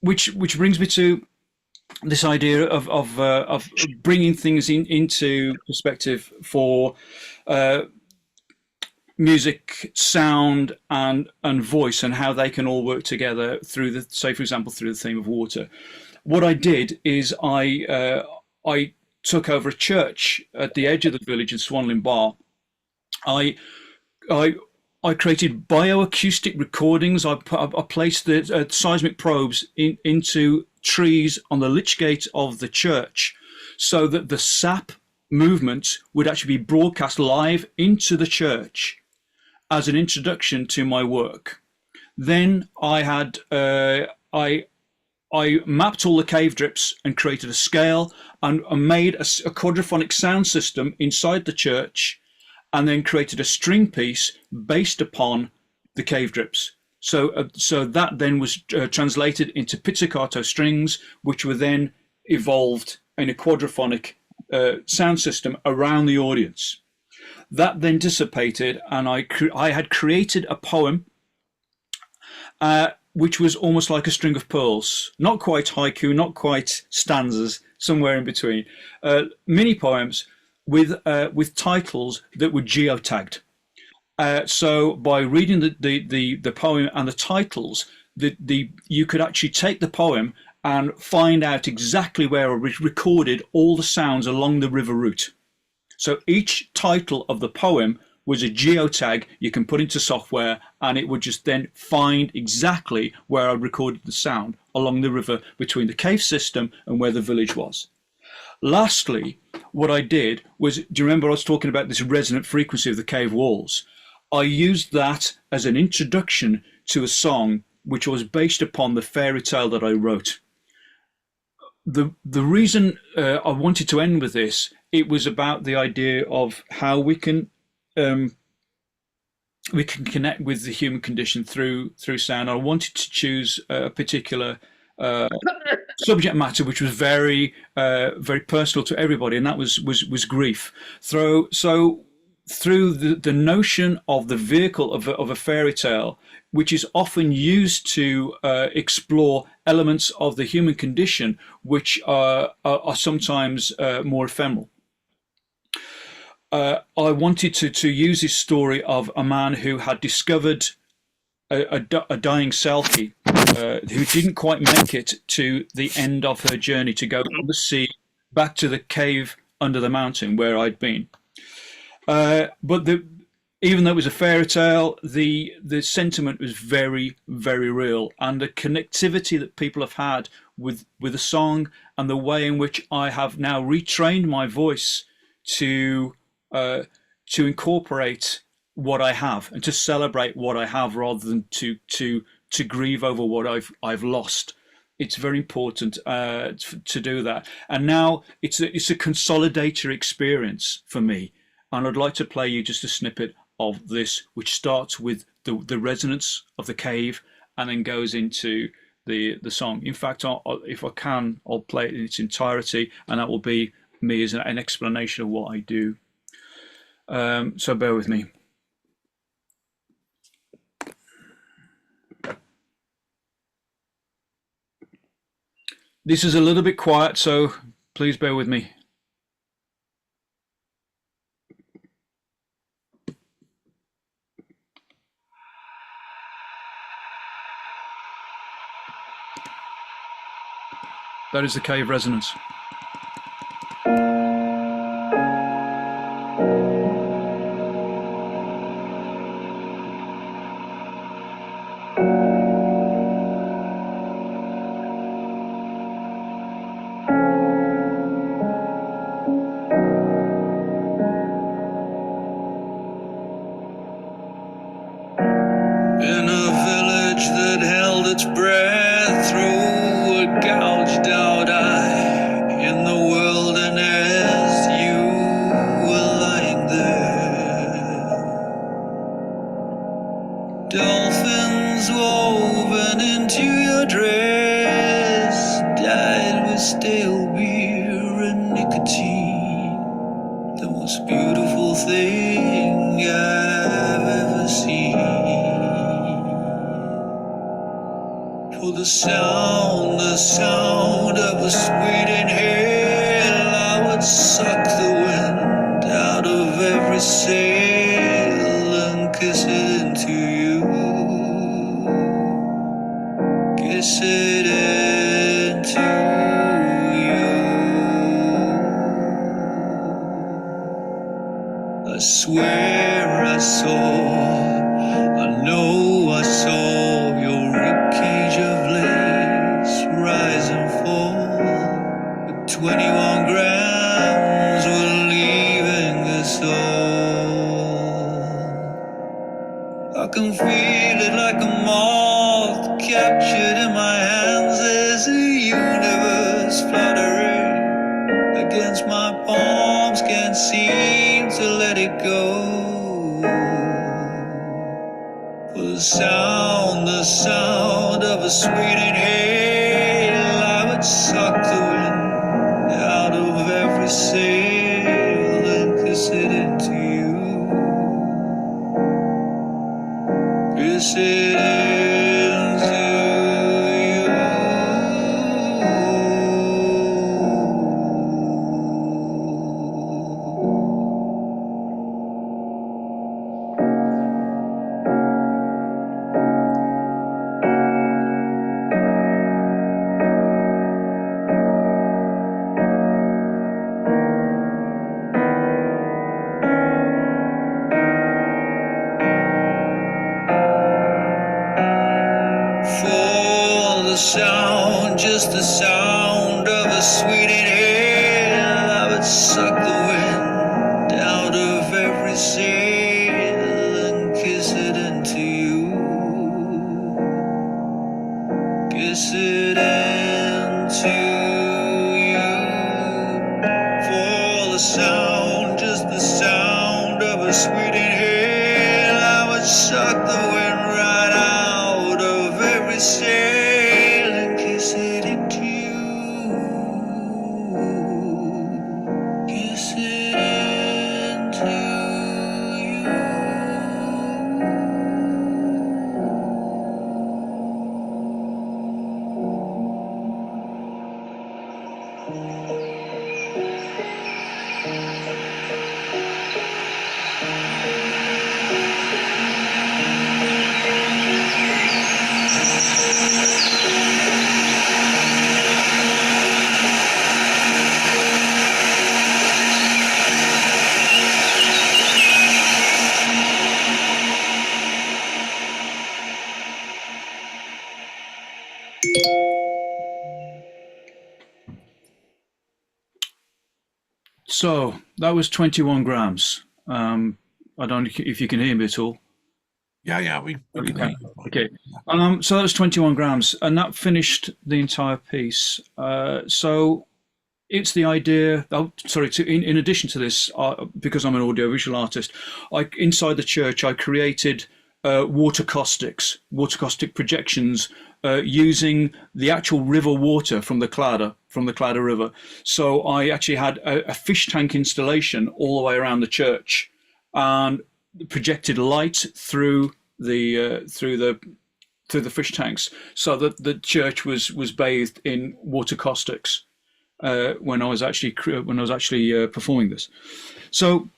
which brings me to this idea of bringing things into perspective for music, sound, and voice, and how they can all work together through the, say, for example, through the theme of water. What I did is I took over a church at the edge of the village in Swanlin Bar. I created bioacoustic recordings. I placed the seismic probes into trees on the lich gate of the church, so that the sap movement would actually be broadcast live into the church as an introduction to my work. Then I had I mapped all the cave drips and created a scale and made a quadraphonic sound system inside the church, and then created a string piece based upon the cave drips. So that then was translated into pizzicato strings, which were then evolved in a quadraphonic sound system around the audience. That then dissipated, and I had created a poem which was almost like a string of pearls, not quite haiku, not quite stanzas, somewhere in between, mini poems with titles that were geotagged. So by reading the poem and the titles, you could actually take the poem and find out exactly where I recorded all the sounds along the river route. So each title of the poem was a geotag you can put into software, and it would just then find exactly where I recorded the sound along the river between the cave system and where the village was. Lastly, what I did was, do you remember I was talking about this resonant frequency of the cave walls? I used that as an introduction to a song which was based upon the fairy tale that I wrote. The reason I wanted to end with this, it was about the idea of how we can connect with the human condition through sound. I wanted to choose a particular subject matter which was very very personal to everybody, and that was grief. So through the notion of the vehicle of a fairy tale, which is often used to explore elements of the human condition which are sometimes more ephemeral. I wanted to use this story of a man who had discovered a dying Selkie who didn't quite make it to the end of her journey to go from the sea back to the cave under the mountain where I'd been. But even though it was a fairy tale, the sentiment was very, very real, and the connectivity that people have had with the song, and the way in which I have now retrained my voice to incorporate what I have and to celebrate what I have, rather than to grieve over what I've lost. It's very important to do that. And now it's a consolidator experience for me. And I'd like to play you just a snippet of this, which starts with the resonance of the cave and then goes into the song. In fact, if I can, I'll play it in its entirety, and that will be me as an explanation of what I do. So bear with me. This is a little bit quiet, so please bear with me. That is the cave resonance. In a village that held its breath through a gouged out eye, in the wilderness you were lying there. Dolphins woven into your dress dyed with stale beer and nicotine. The most beautiful thing I've ever seen. For the sound sound of a sweet inhale, I would suck the wind out of every sail and kiss it into you. Kiss it into you. I swear I know I saw your ribcage of lace rise and fall. But 21 grams were leaving us all. I can feel it like a moth captured in my hands. There's a universe fluttering against my palms, can't seem to let it go. For the sound of a sweet inhale, I would suck the wind out of every sail and kiss it into you. Kiss it into you. For the sound, just the sound of a sweet inhale, I would suck the wind out of every sail and kiss it into you. Kiss it into you. For the sound, just the sound of a sweet inhale, I would suck the wind right out of every sail and kiss it into you. Kiss it into you. So that was 21 grams. I don't know if you can hear me at all. Yeah, we can hear Okay. you. Okay. So that was 21 grams, and that finished the entire piece. So it's the idea. Oh, sorry. In addition to this, because I'm an audiovisual artist, inside the church I created water caustic projections using the actual river water from the Cladder River. So I actually had a fish tank installation all the way around the church, and projected light through the fish tanks, so that the church was bathed in water caustics when I was actually performing this. So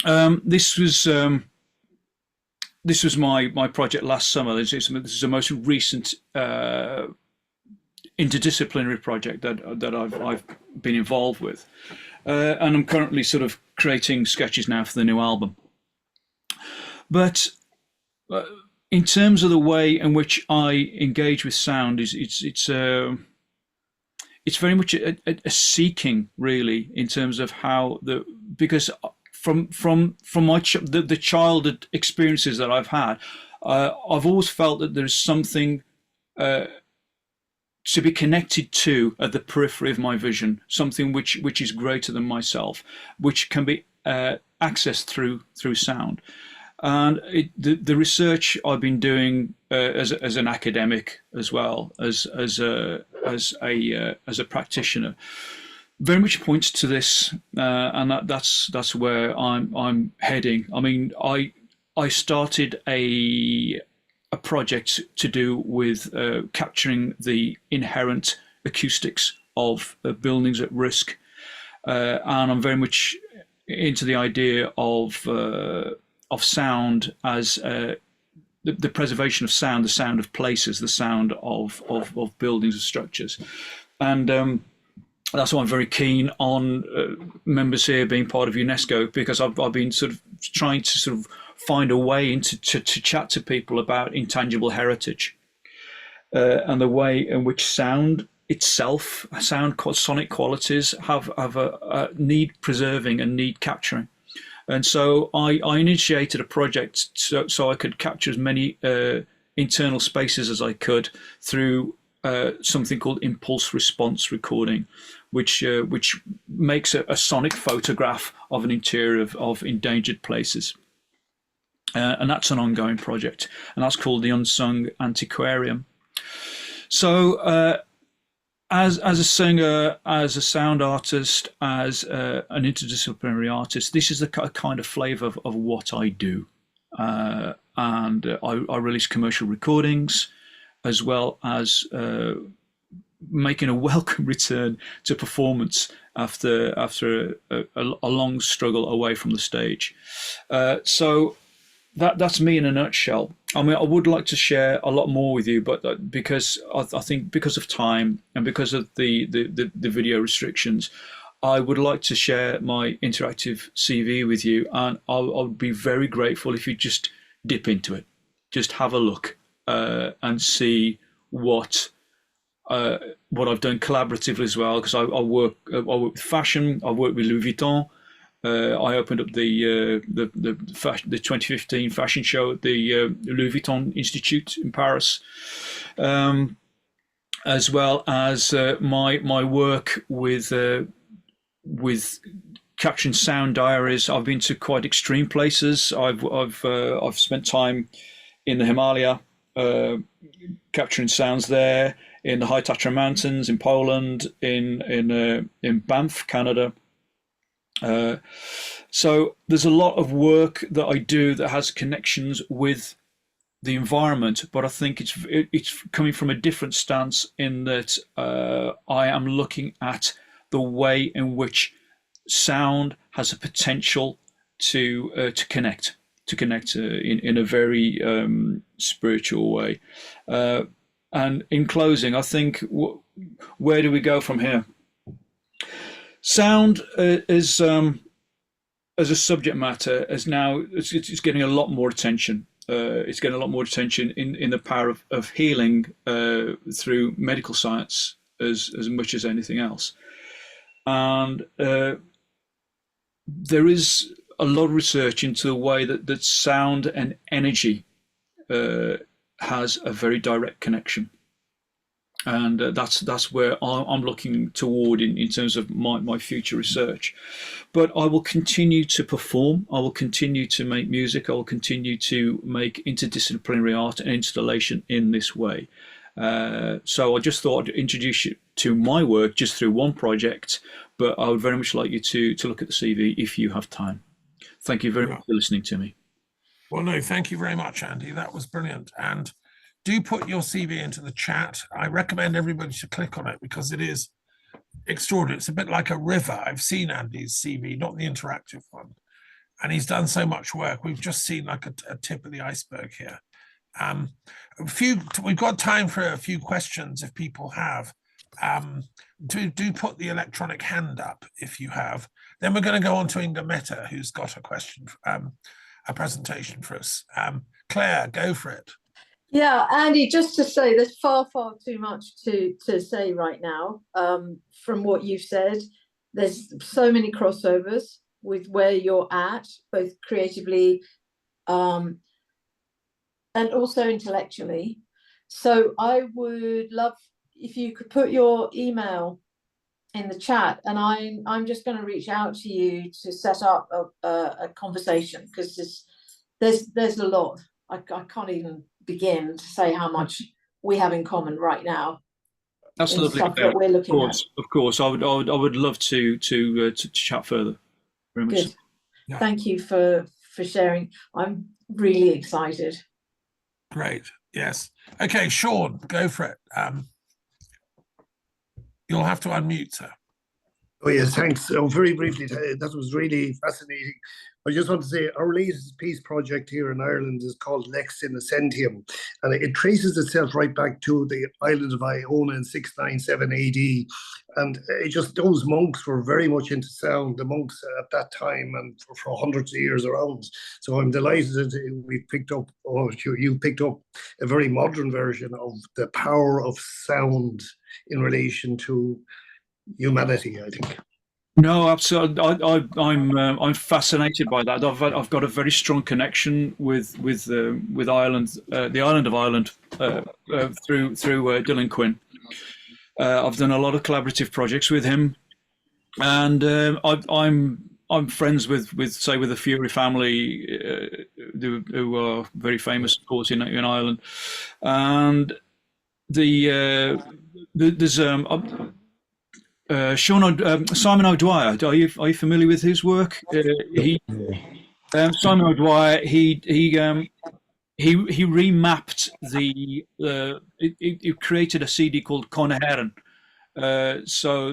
this was my project last summer. This is the most recent interdisciplinary project that I've been involved with, and I'm currently sort of creating sketches now for the new album. But in terms of the way in which I engage with sound, it's very much a seeking, really, in terms of how because from the childhood experiences that I've had, I've always felt that there's something to be connected to at the periphery of my vision, something which is greater than myself, which can be accessed through sound. And the research I've been doing as an academic, as well as a practitioner, very much points to this, and that's where I'm heading. I mean, I started a project to do with capturing the inherent acoustics of buildings at risk, and I'm very much into the idea of sound as the preservation of sound, the sound of places, the sound of buildings and structures, and that's why I'm very keen on members here being part of UNESCO, because I've been sort of trying to sort of find a way to chat to people about intangible heritage and the way in which sound itself, sonic qualities have a need preserving and need capturing. And so I initiated a project so I could capture as many internal spaces as I could through something called impulse response recording, which makes a sonic photograph of an interior of endangered places. And that's an ongoing project, and that's called the Unsung Antiquarium. So as a singer, as a sound artist, as an interdisciplinary artist, this is the kind of flavour of what I do. And I release commercial recordings, as well as making a welcome return to performance after a long struggle away from the stage. So that's me in a nutshell. I mean, I would like to share a lot more with you, but because I think because of time and because of the video restrictions, I would like to share my interactive CV with you, and I would be very grateful if you just dip into it, just have a look and see what I've done collaboratively as well, because I work with fashion. I work with Louis Vuitton. I opened up the 2015 fashion show at the Louis Vuitton Institute in Paris, as well as my work with capturing sound diaries. I've been to quite extreme places. I've spent time in the Himalaya, capturing sounds there, in the High Tatra Mountains in Poland, in Banff, Canada. So there's a lot of work that I do that has connections with the environment, but I think it's coming from a different stance, in that I am looking at the way in which sound has a potential to connect in a very spiritual way. And in closing, I think, where do we go from here? Sound is as a subject matter is now it's getting a lot more attention. It's getting a lot more attention in the power of healing through medical science as much as anything else. And there is a lot of research into the way that sound and energy has a very direct connection. And that's where I'm looking toward in terms of my future research. But I will continue to perform. I will continue to make music. I will continue to make interdisciplinary art and installation in this way. So I just thought I'd introduce you to my work just through one project, but I would very much like you to look at the CV if you have time. Thank you very much for listening to me. Well, no, thank you very much, Andy. That was brilliant. And do put your CV into the chat. I recommend everybody to click on it because it is extraordinary. It's a bit like a river. I've seen Andy's CV, not the interactive one, and he's done so much work. We've just seen like a tip of the iceberg here. We've got time for a few questions if people have. Do put the electronic hand up if you have. Then we're going to go on to Inga Mehta, who's got a question, a presentation for us. Claire, go for it. Yeah, Andy, just to say, there's far too much to say right now from what you've said. There's so many crossovers with where you're at, both creatively and also intellectually. So I would love if you could put your email in the chat, and I'm just going to reach out to you to set up a conversation, because there's a lot. I can't even begin to say how much we have in common right now. Absolutely, that we're looking at. Of course. I would love to chat further. Very much. Good. Yeah. Thank you for sharing. I'm really excited. Great. Yes. Okay, Sean, go for it. You'll have to unmute, sir. Oh yes, thanks. So very briefly, that was really fascinating. I just want to say our latest peace project here in Ireland is called Lex Innocentium, and it traces itself right back to the island of Iona in 697 AD. And it just, those monks were very much into sound, the monks at that time and for hundreds of years around. So I'm delighted that we've picked up, or you picked up a very modern version of the power of sound in relation to humanity, I think. No, absolutely. I'm fascinated by that. I've got a very strong connection with Ireland, the island of Ireland, through Dylan Quinn. I've done a lot of collaborative projects with him, and I'm friends with the Fury family, who are very famous, of course, in Ireland, and there's Simon O'Dwyer. Are you familiar with his work? Simon O'Dwyer. He remapped he created a CD called Conheran. So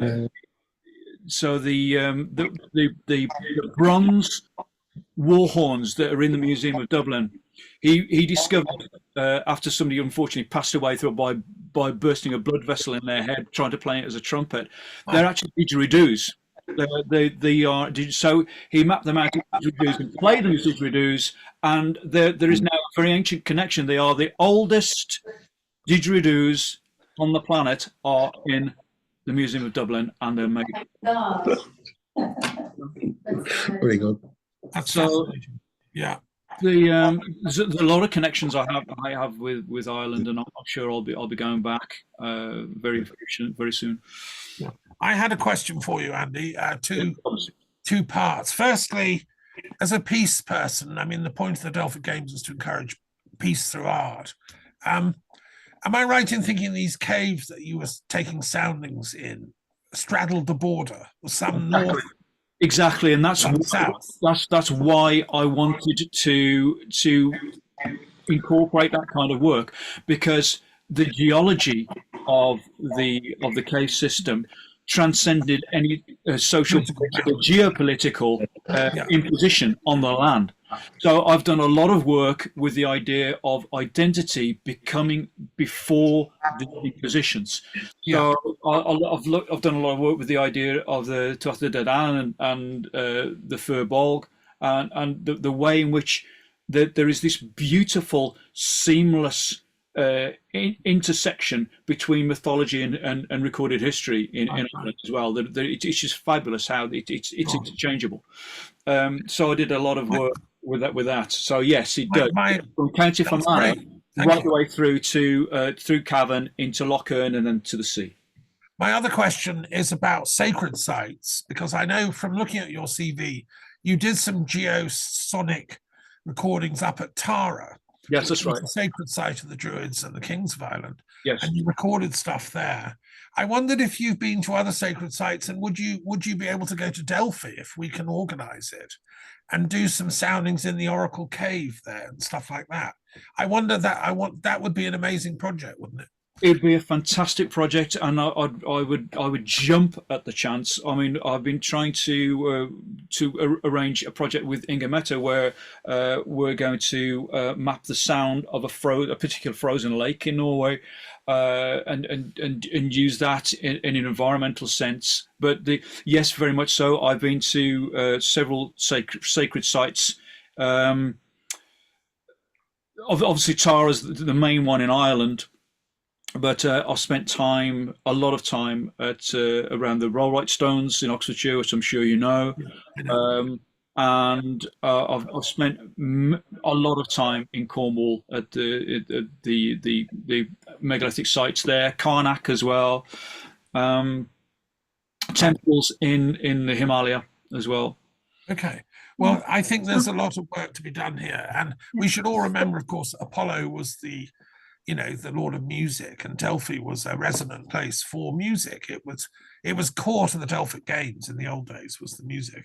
the bronze war horns that are in the Museum of Dublin, he discovered after somebody unfortunately passed away by bursting a blood vessel in their head trying to play it as a trumpet. They're actually didgeridoos. They are so he mapped them out to didgeridoos and played them as didgeridoos, and there is now a very ancient connection. They are the oldest didgeridoos on the planet are in the Museum of Dublin, and they're made. Very good. That's So, yeah. There's a lot of connections I have with Ireland, and I'm sure I'll be going back very soon. Yeah. I had a question for you, Andy. Two parts. Firstly, as a peace person, I mean, the point of the Delphic Games is to encourage peace through art. Am I right in thinking these caves that you were taking soundings in straddled the border, with some north? Exactly, and that's why I wanted to incorporate that kind of work, because the geology of the cave system transcended any social, geopolitical imposition on the land. So I've done a lot of work with the idea of identity becoming before the impositions. So I've done a lot of work with the idea of the Tuatha De Danann and the Fir Bolg, and the way in which there is this beautiful, seamless intersection between mythology and recorded history in Ireland as well. It's just fabulous how it's interchangeable. So I did a lot of work with that. So yes, it does. From County Fermanagh right the way through through Cavan into Lough Erne and then to the sea. My other question is about sacred sites, because I know from looking at your CV, you did some geosonic recordings up at Tara. Yes, that's right. The sacred site of the Druids and the Kings of Ireland. Yes. And you recorded stuff there. I wondered if you've been to other sacred sites, and would you be able to go to Delphi if we can organize it and do some soundings in the Oracle Cave there and stuff like that? I wonder that would be an amazing project, wouldn't it? It'd be a fantastic project, and I would jump at the chance. I mean, I've been trying to arrange a project with Inga Meta where we're going to map the sound of a particular frozen lake in Norway, and use that in an environmental sense. But yes, very much so. I've been to several sacred sites. Obviously, Tara's the main one in Ireland. But I've spent a lot of time at around the Rollright Stones in Oxfordshire, which I'm sure you know, and I've spent a lot of time in Cornwall at the megalithic sites there, Karnak as well, temples in the Himalaya as well. Okay. Well, I think there's a lot of work to be done here, and we should all remember, of course, Apollo was the Lord of Music, and Delphi was a resonant place for music. It was core to the Delphic Games in the old days, was the music.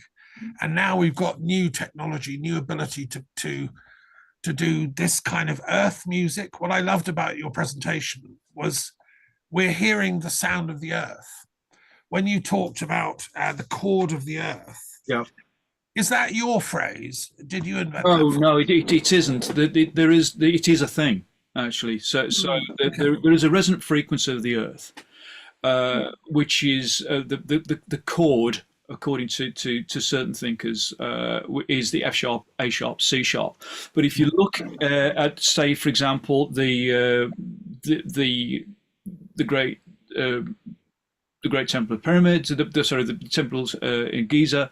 And now we've got new technology, new ability to do this kind of earth music. What I loved about your presentation was we're hearing the sound of the earth. when you talked about the chord of the earth. Yeah. Is that your phrase? Did you invent Oh that? no, it isn't. It is a thing actually. There is a resonant frequency of the Earth, which is the chord, according to certain thinkers, is the F sharp, A sharp, C sharp. But if you look at, say, for example, the great the Great Temple Pyramids, the temples in Giza.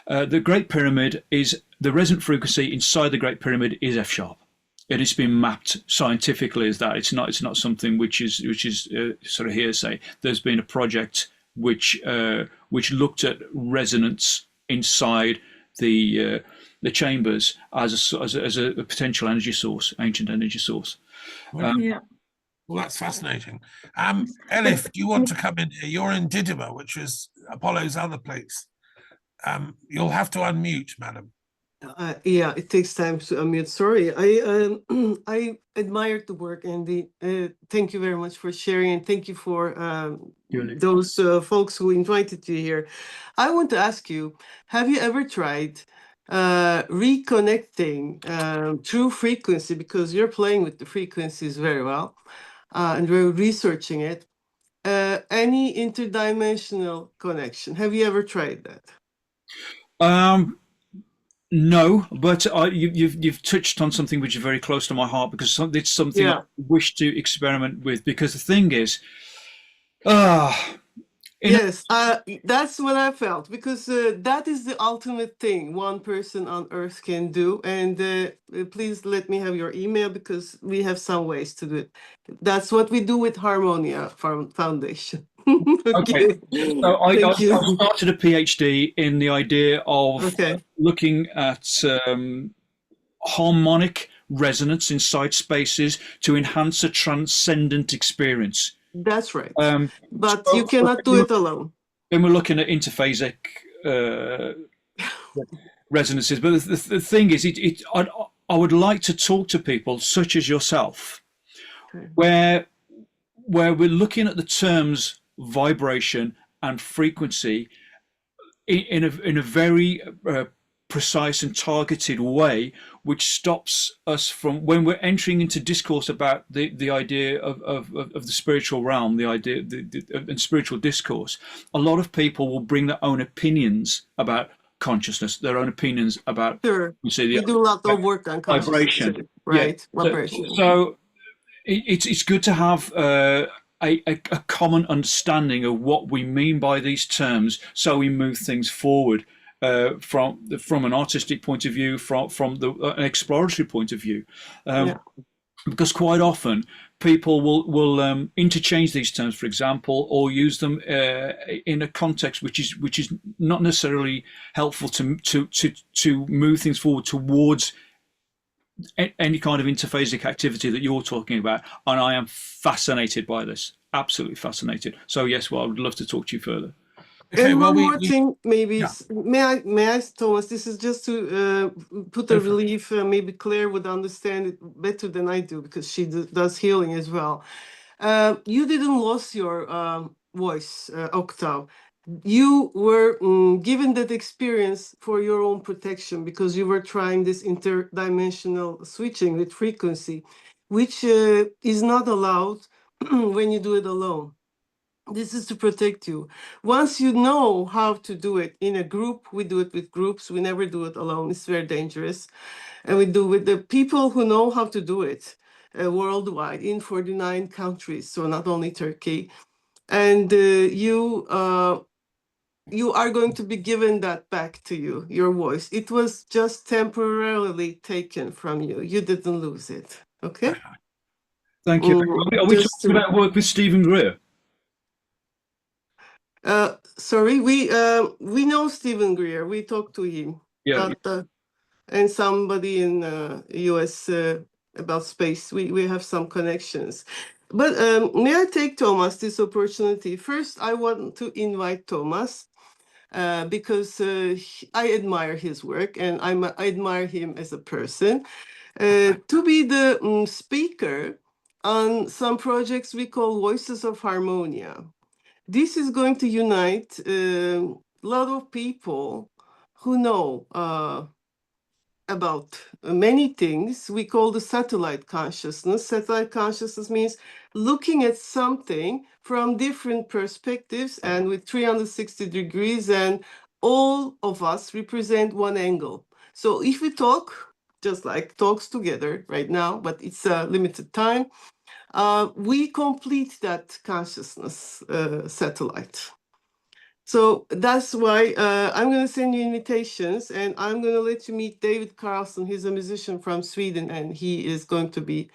The Great Pyramid is the resonant frequency inside the Great Pyramid is F sharp. It has been mapped scientifically as that. It's not something which is sort of hearsay. There's been a project which looked at resonance inside the chambers as a potential energy source, ancient energy source. Yeah. Well, that's fascinating. Elif, do you want to come in here? You're in Didyma, which is Apollo's other place. You'll have to unmute, madam. Yeah, it takes time to unmute. Sorry, I admired the work, Andy. Thank you very much for sharing, and thank you for those folks who invited you here. I want to ask you: have you ever tried reconnecting through frequency? Because you're playing with the frequencies very well, and we're researching it. Any interdimensional connection? Have you ever tried that? No, but you've touched on something which is very close to my heart, because it's something I wish to experiment with. Because the thing is, yes, that's what I felt, because that is the ultimate thing one person on Earth can do. And please let me have your email, because we have some ways to do it. That's what we do with Harmonia Foundation. Okay. So I started a PhD in the idea of looking at harmonic resonance inside spaces to enhance a transcendent experience. That's right. But you cannot do it alone. Then we're looking at interphasic resonances. But the thing is, I would like to talk to people such as yourself, where we're looking at the terms vibration and frequency in a very precise and targeted way, which stops us from, when we're entering into discourse about the idea of the spiritual realm, the idea and spiritual discourse. A lot of people will bring their own opinions about consciousness, their own opinions about we do a lot of work on vibration, right? Yeah. Vibration. So it's good to have a common understanding of what we mean by these terms, so we move things forward from an artistic point of view, from an exploratory point of view, because quite often people will interchange these terms, for example, or use them in a context which is not necessarily helpful to move things forward towards any kind of interphasic activity that you're talking about. And I am fascinated by this, absolutely fascinated. So yes, well, I would love to talk to you further. Okay, and one more thing, maybe, may I, Thomas, this is just to put a relief, maybe Claire would understand it better than I do, because she does healing as well. You didn't lose your voice octave. You were given that experience for your own protection, because you were trying this interdimensional switching with frequency, which is not allowed when you do it alone. This is to protect you. Once you know how to do it in a group, we do it with groups. We never do it alone. It's very dangerous. And we do it with the people who know how to do it worldwide in 49 countries. So not only Turkey. And you are going to be given that back to you, your voice. It was just temporarily taken from you. You didn't lose it. Okay? Thank you. Are we talking about work with Stephen Greer? Sorry, we know Stephen Greer. We talked to him. Yeah. And somebody in US about space. We have some connections. But may I take, Thomas, this opportunity? First, I want to invite Thomas because I admire his work, and I admire him as a person, to be the speaker on some projects we call Voices of Harmonia. this is going to unite a lot of people who know about many things. We call the satellite consciousness. Satellite consciousness means looking at something from different perspectives and with 360 degrees, and all of us represent one angle. So if we talk, just like talks together right now, but it's a limited time, we complete that consciousness satellite. So that's why I'm going to send you invitations, and I'm going to let you meet David Carlson. He's a musician from Sweden, and he is going to be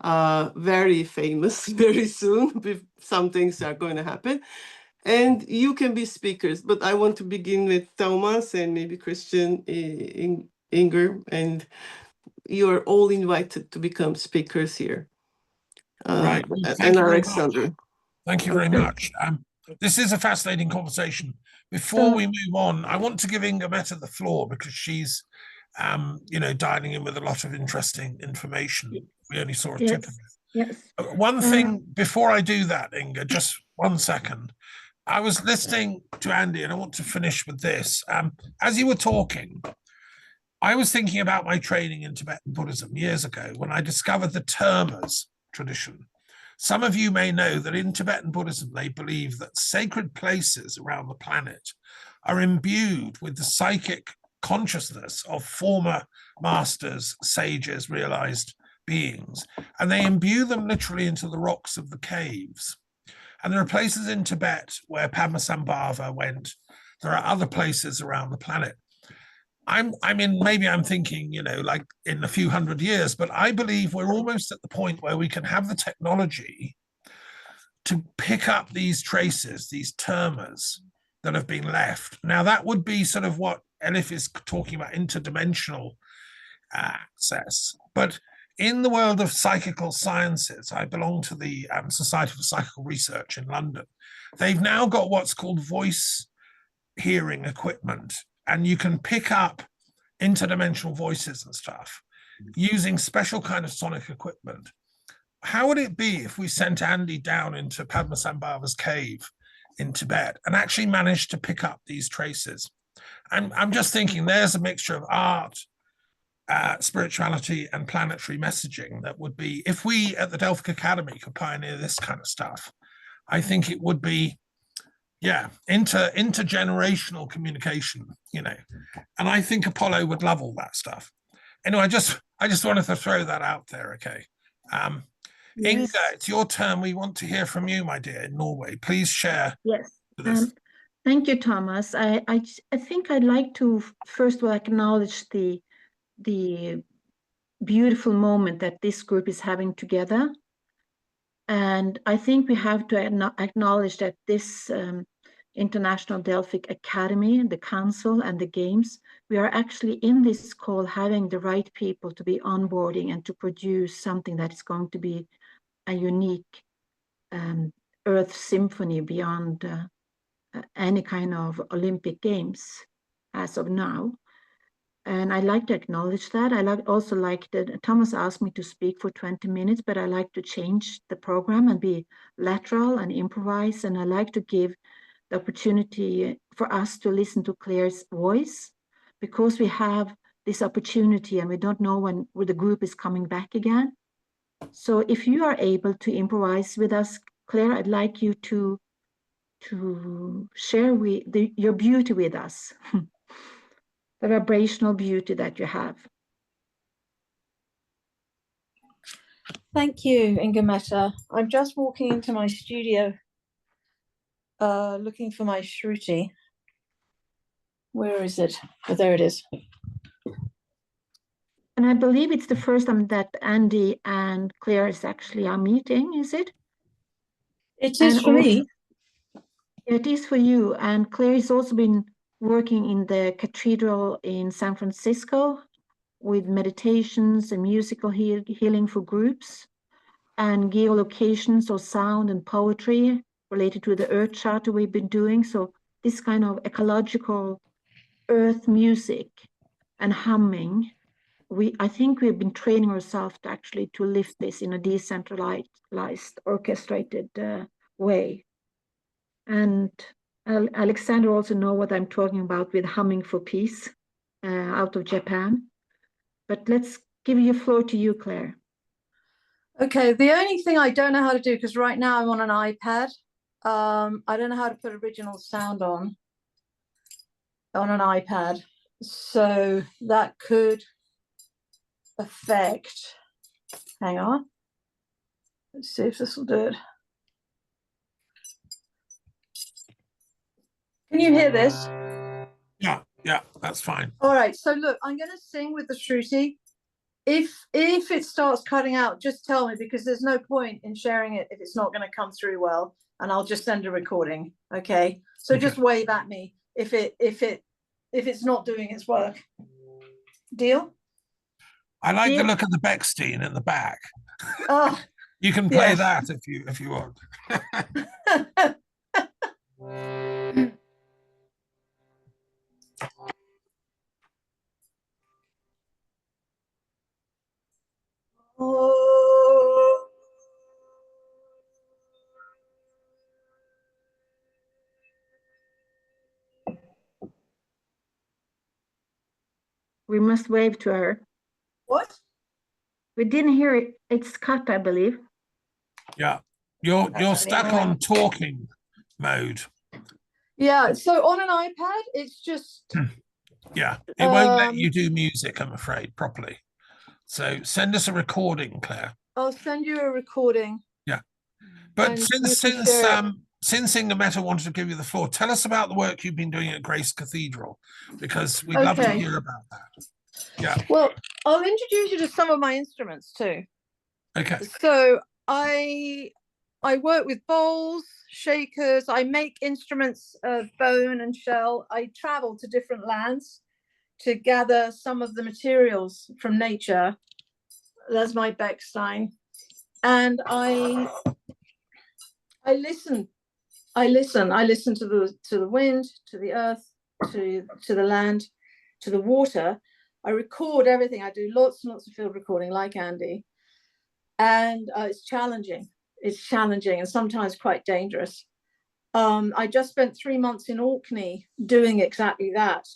very famous very soon. Some things are going to happen. And you can be speakers, but I want to begin with Thomas and maybe Christian, Inger, and you are all invited to become speakers here. Right. Well, And thank you very Alexander. much. Thank you very Okay. much. This is a fascinating conversation. Before we move on, I want to give Inga Meta the floor because she's, dialing in with a lot of interesting information. We only saw a tip of it. Yes. One thing before I do that, Inga, just 1 second. I was listening to Andy, and I want to finish with this. As you were talking, I was thinking about my training in Tibetan Buddhism years ago when I discovered the termas tradition. Some of you may know that in Tibetan Buddhism, they believe that sacred places around the planet are imbued with the psychic consciousness of former masters, sages, realized beings, and they imbue them literally into the rocks of the caves. And there are places in Tibet where Padmasambhava went. There are other places around the planet. Maybe I'm thinking, like in a few hundred years, but I believe we're almost at the point where we can have the technology to pick up these traces, these termas that have been left. Now, that would be sort of what Elif is talking about, interdimensional access. But in the world of psychical sciences, I belong to the Society for Psychical Research in London. They've now got what's called voice hearing equipment, and you can pick up interdimensional voices and stuff using special kind of sonic equipment. How would it be if we sent Andy down into Padmasambhava's cave in Tibet and actually managed to pick up these traces? I'm just thinking there's a mixture of art, spirituality, and planetary messaging that would be, if we at the Delphic Academy could pioneer this kind of stuff, I think it would be intergenerational communication, and I think Apollo would love all that stuff. Anyway, I just wanted to throw that out there. Okay. Yes. Inga, it's your turn. We want to hear from you, my dear, in Norway. Please share. Yes. Thank you, Thomas. I think I'd like to first of all acknowledge the beautiful moment that this group is having together. And I think we have to acknowledge that this International Delphic Academy, the Council, and the Games, we are actually in this call having the right people to be onboarding and to produce something that is going to be a unique Earth symphony beyond any kind of Olympic Games as of now. And I like to acknowledge that. Also like that Thomas asked me to speak for 20 minutes, but I like to change the program and be lateral and improvise. And I like to give the opportunity for us to listen to Claire's voice, because we have this opportunity and we don't know when the group is coming back again. So if you are able to improvise with us, Claire, I'd like you to share your beauty with us. The vibrational beauty that you have. Thank you, Inga Meta. I'm just walking into my studio looking for my shruti. Where is it? Oh, there it is. And I believe it's the first time that Andy and Claire is actually our meeting, is it? It is for me. It is for you. And Claire has also been working in the cathedral in San Francisco with meditations and musical healing for groups and geolocations of sound and poetry related to the Earth Charter we've been doing. So this kind of ecological earth music and humming, I think we've been training ourselves to lift this in a decentralized, orchestrated way. And Alexander also know what I'm talking about with Humming for Peace out of Japan. But let's give you floor to you, Claire. Okay, the only thing I don't know how to do, because right now I'm on an iPad, I don't know how to put original sound on an iPad. So that could affect, hang on. Let's see if this will do it. Can you hear this? Yeah, that's fine. All right, so look, I'm going to sing with the Shruti. If it starts cutting out, just tell me, because there's no point in sharing it if it's not going to come through well, and I'll just send a recording. Okay, so Okay. just wave at me if it's not doing its work. Deal? I like Deal? the look of the Beckstein at the back. Oh, You can play yes. that if you want. We must wave to her. What? We didn't hear it. It's cut, I believe. Yeah, you're stuck on talking mode. Yeah, so on an iPad, it's just Yeah, it won't let you do music, I'm afraid, properly. So send us a recording, Claire. I'll send you a recording. Yeah, but and since Inga Meta wanted to give you the floor, tell us about the work you've been doing at Grace Cathedral, because we'd love to hear about that. Yeah. Well, I'll introduce you to some of my instruments too. Okay. So I work with bowls, shakers. I make instruments of bone and shell. I travel to different lands to gather some of the materials from nature. That's my Beckstein. And I listen. I listen to the wind, to the earth, to the land, to the water. I record everything. I do lots and lots of field recording, like Andy. And it's challenging. It's challenging and sometimes quite dangerous. I just spent 3 months in Orkney doing exactly that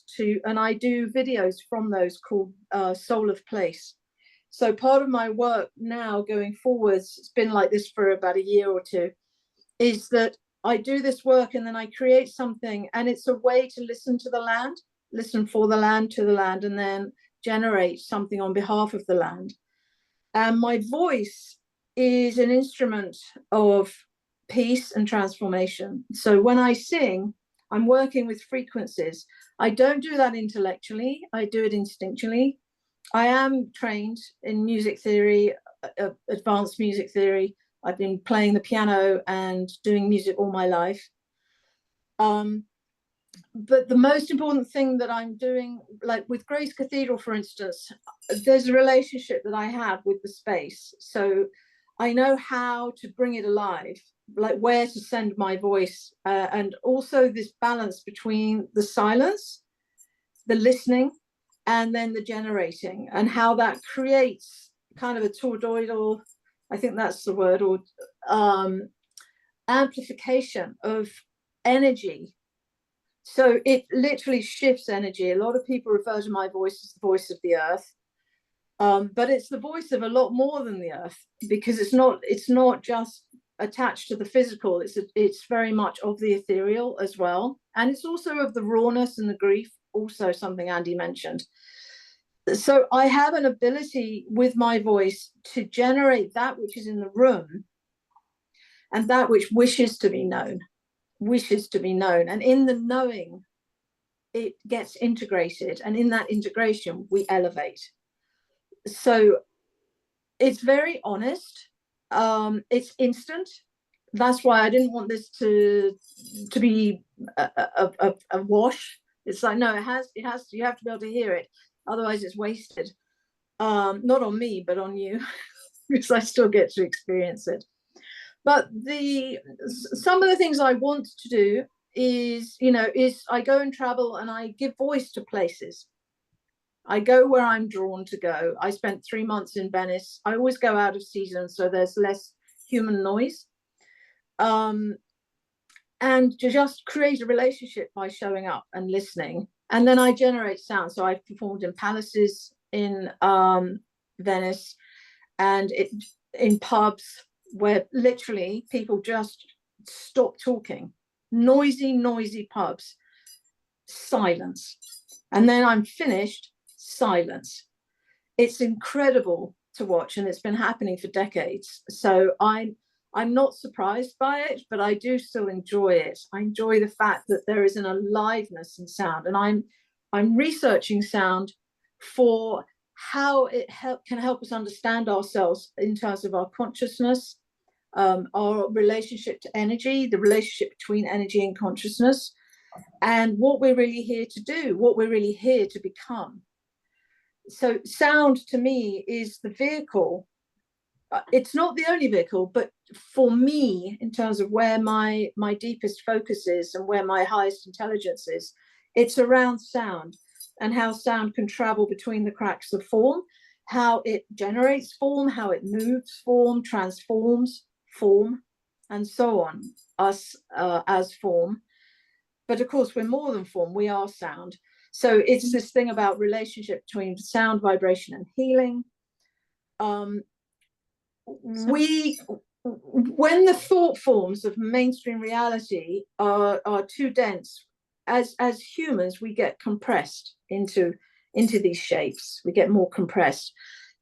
and I do videos from those called Soul of Place. So part of my work now going forwards, it's been like this for about a year or two, is that I do this work and then I create something, and it's a way to listen to the land, listen for the land, to the land, and then generate something on behalf of the land. And my voice is an instrument of peace and transformation. So when I sing, I'm working with frequencies. I don't do that intellectually. I do it instinctually. I am trained in music theory, advanced music theory. I've been playing the piano and doing music all my life. But the most important thing that I'm doing, like with Grace Cathedral, for instance, there's a relationship that I have with the space. So I know how to bring it alive, like where to send my voice, and also this balance between the silence, the listening, and then the generating, and how that creates kind of a toroidal, I think that's the word, or amplification of energy. So it literally shifts energy. A lot of people refer to my voice as the voice of the earth, but it's the voice of a lot more than the earth, because it's not just attached to the physical. It's very much of the ethereal as well, and it's also of the rawness and the grief. Also, something Andy mentioned. So I have an ability with my voice to generate that which is in the room, and that which wishes to be known. And in the knowing, it gets integrated, and in that integration we elevate. So it's very honest, it's instant. That's why I didn't want this to be a wash. It's like, no, it has to, you have to be able to hear it, otherwise it's wasted. Not on me, but on you, because I still get to experience it. But some of the things I want to do is I go and travel and I give voice to places. I go where I'm drawn to go. I spent 3 months in Venice. I always go out of season, so there's less human noise. and to just create a relationship by showing up and listening. And then I generate sound. So I've performed in palaces in Venice, and in pubs where literally people just stop talking. Noisy pubs, silence. And then I'm finished, silence. It's incredible to watch, and it's been happening for decades. So I'm not surprised by it, but I do still enjoy it. I enjoy the fact that there is an aliveness in sound, and I'm researching sound for how it can help us understand ourselves in terms of our consciousness, our relationship to energy, the relationship between energy and consciousness, and what we're really here to do, what we're really here to become. So sound to me is the vehicle. It's not the only vehicle, but for me, in terms of where my deepest focus is and where my highest intelligence is, it's around sound and how sound can travel between the cracks of form, how it generates form, how it moves form, transforms form, and so on, us as form. But of course, we're more than form, we are sound. So it's this thing about relationship between sound, vibration, and healing. When the thought forms of mainstream reality are too dense, as humans, we get compressed into these shapes. We get more compressed.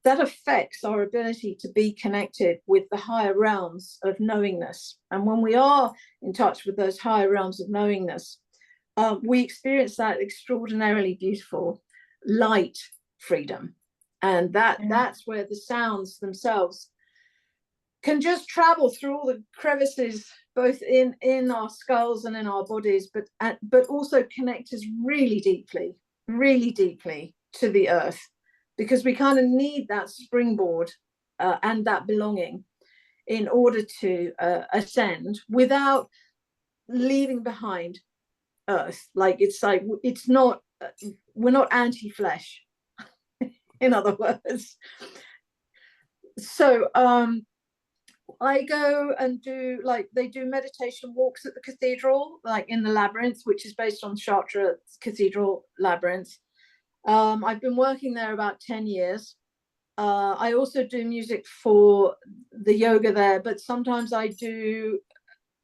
That affects our ability to be connected with the higher realms of knowingness. And when we are in touch with those higher realms of knowingness, we experience that extraordinarily beautiful light freedom. And that's where the sounds themselves can just travel through all the crevices, both in our skulls and in our bodies, but also connect us really deeply to the earth, because we kind of need that springboard and that belonging in order to ascend without leaving behind earth. It's not, we're not anti-flesh, in other words. So I go and do, they do meditation walks at the cathedral, like in the labyrinth, which is based on Chartres Cathedral Labyrinth. I've been working there about 10 years. I also do music for the yoga there, but sometimes I do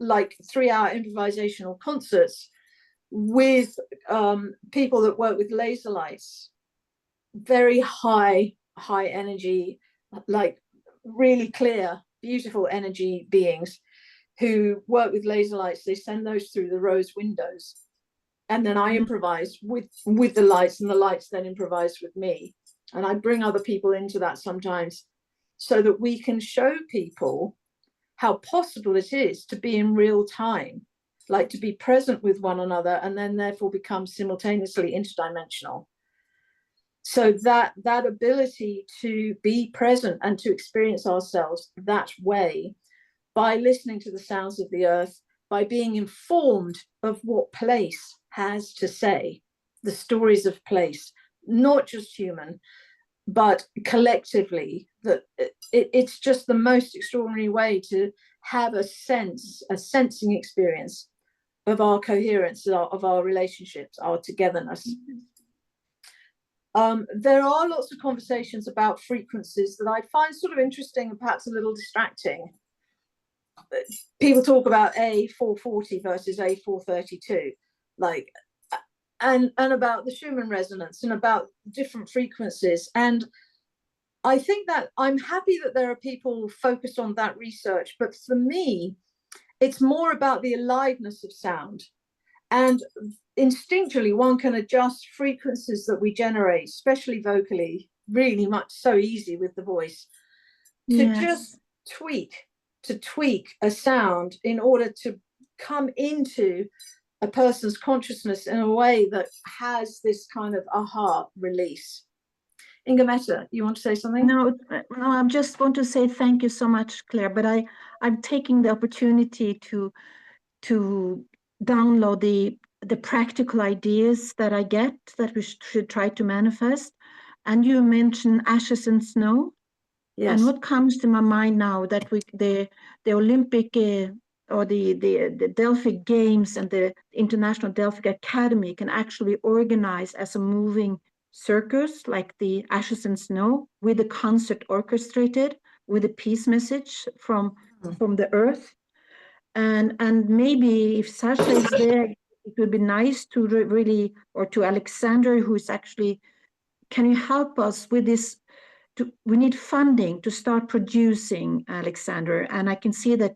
3-hour improvisational concerts with people that work with laser lights, very high energy, really clear, beautiful energy beings who work with laser lights. They send those through the rose windows, and then I improvise with the lights, and the lights then improvise with me. And I bring other people into that sometimes, so that we can show people how possible it is to be in real time, to be present with one another, and then therefore become simultaneously interdimensional. So that ability to be present and to experience ourselves that way, by listening to the sounds of the earth, by being informed of what place has to say, the stories of place, not just human, but collectively, that it's just the most extraordinary way to have a sensing experience of our coherence, of our relationships, our togetherness. There are lots of conversations about frequencies that I find sort of interesting and perhaps a little distracting. People talk about A440 versus A432, and about the Schumann resonance and about different frequencies. And I think that I'm happy that there are people focused on that research, but for me, it's more about the aliveness of sound. And instinctually, one can adjust frequencies that we generate, especially vocally, really much so easy with the voice, to just tweak a sound in order to come into a person's consciousness in a way that has this kind of aha release. Inga Mette, you want to say something? No, I just want to say thank you so much, Claire, but I'm taking the opportunity to download the practical ideas that I get that we should try to manifest. And you mentioned ashes and snow. Yes. And what comes to my mind now that the Olympic or the Delphic Games and the International Delphic Academy can actually organize as a moving circus, like the Ashes and Snow, with a concert orchestrated, with a peace message from the earth. And maybe if Sasha is there, it would be nice to really, or to Alexander, who is actually, can you help us with this? We need funding to start producing, Alexander. And I can see that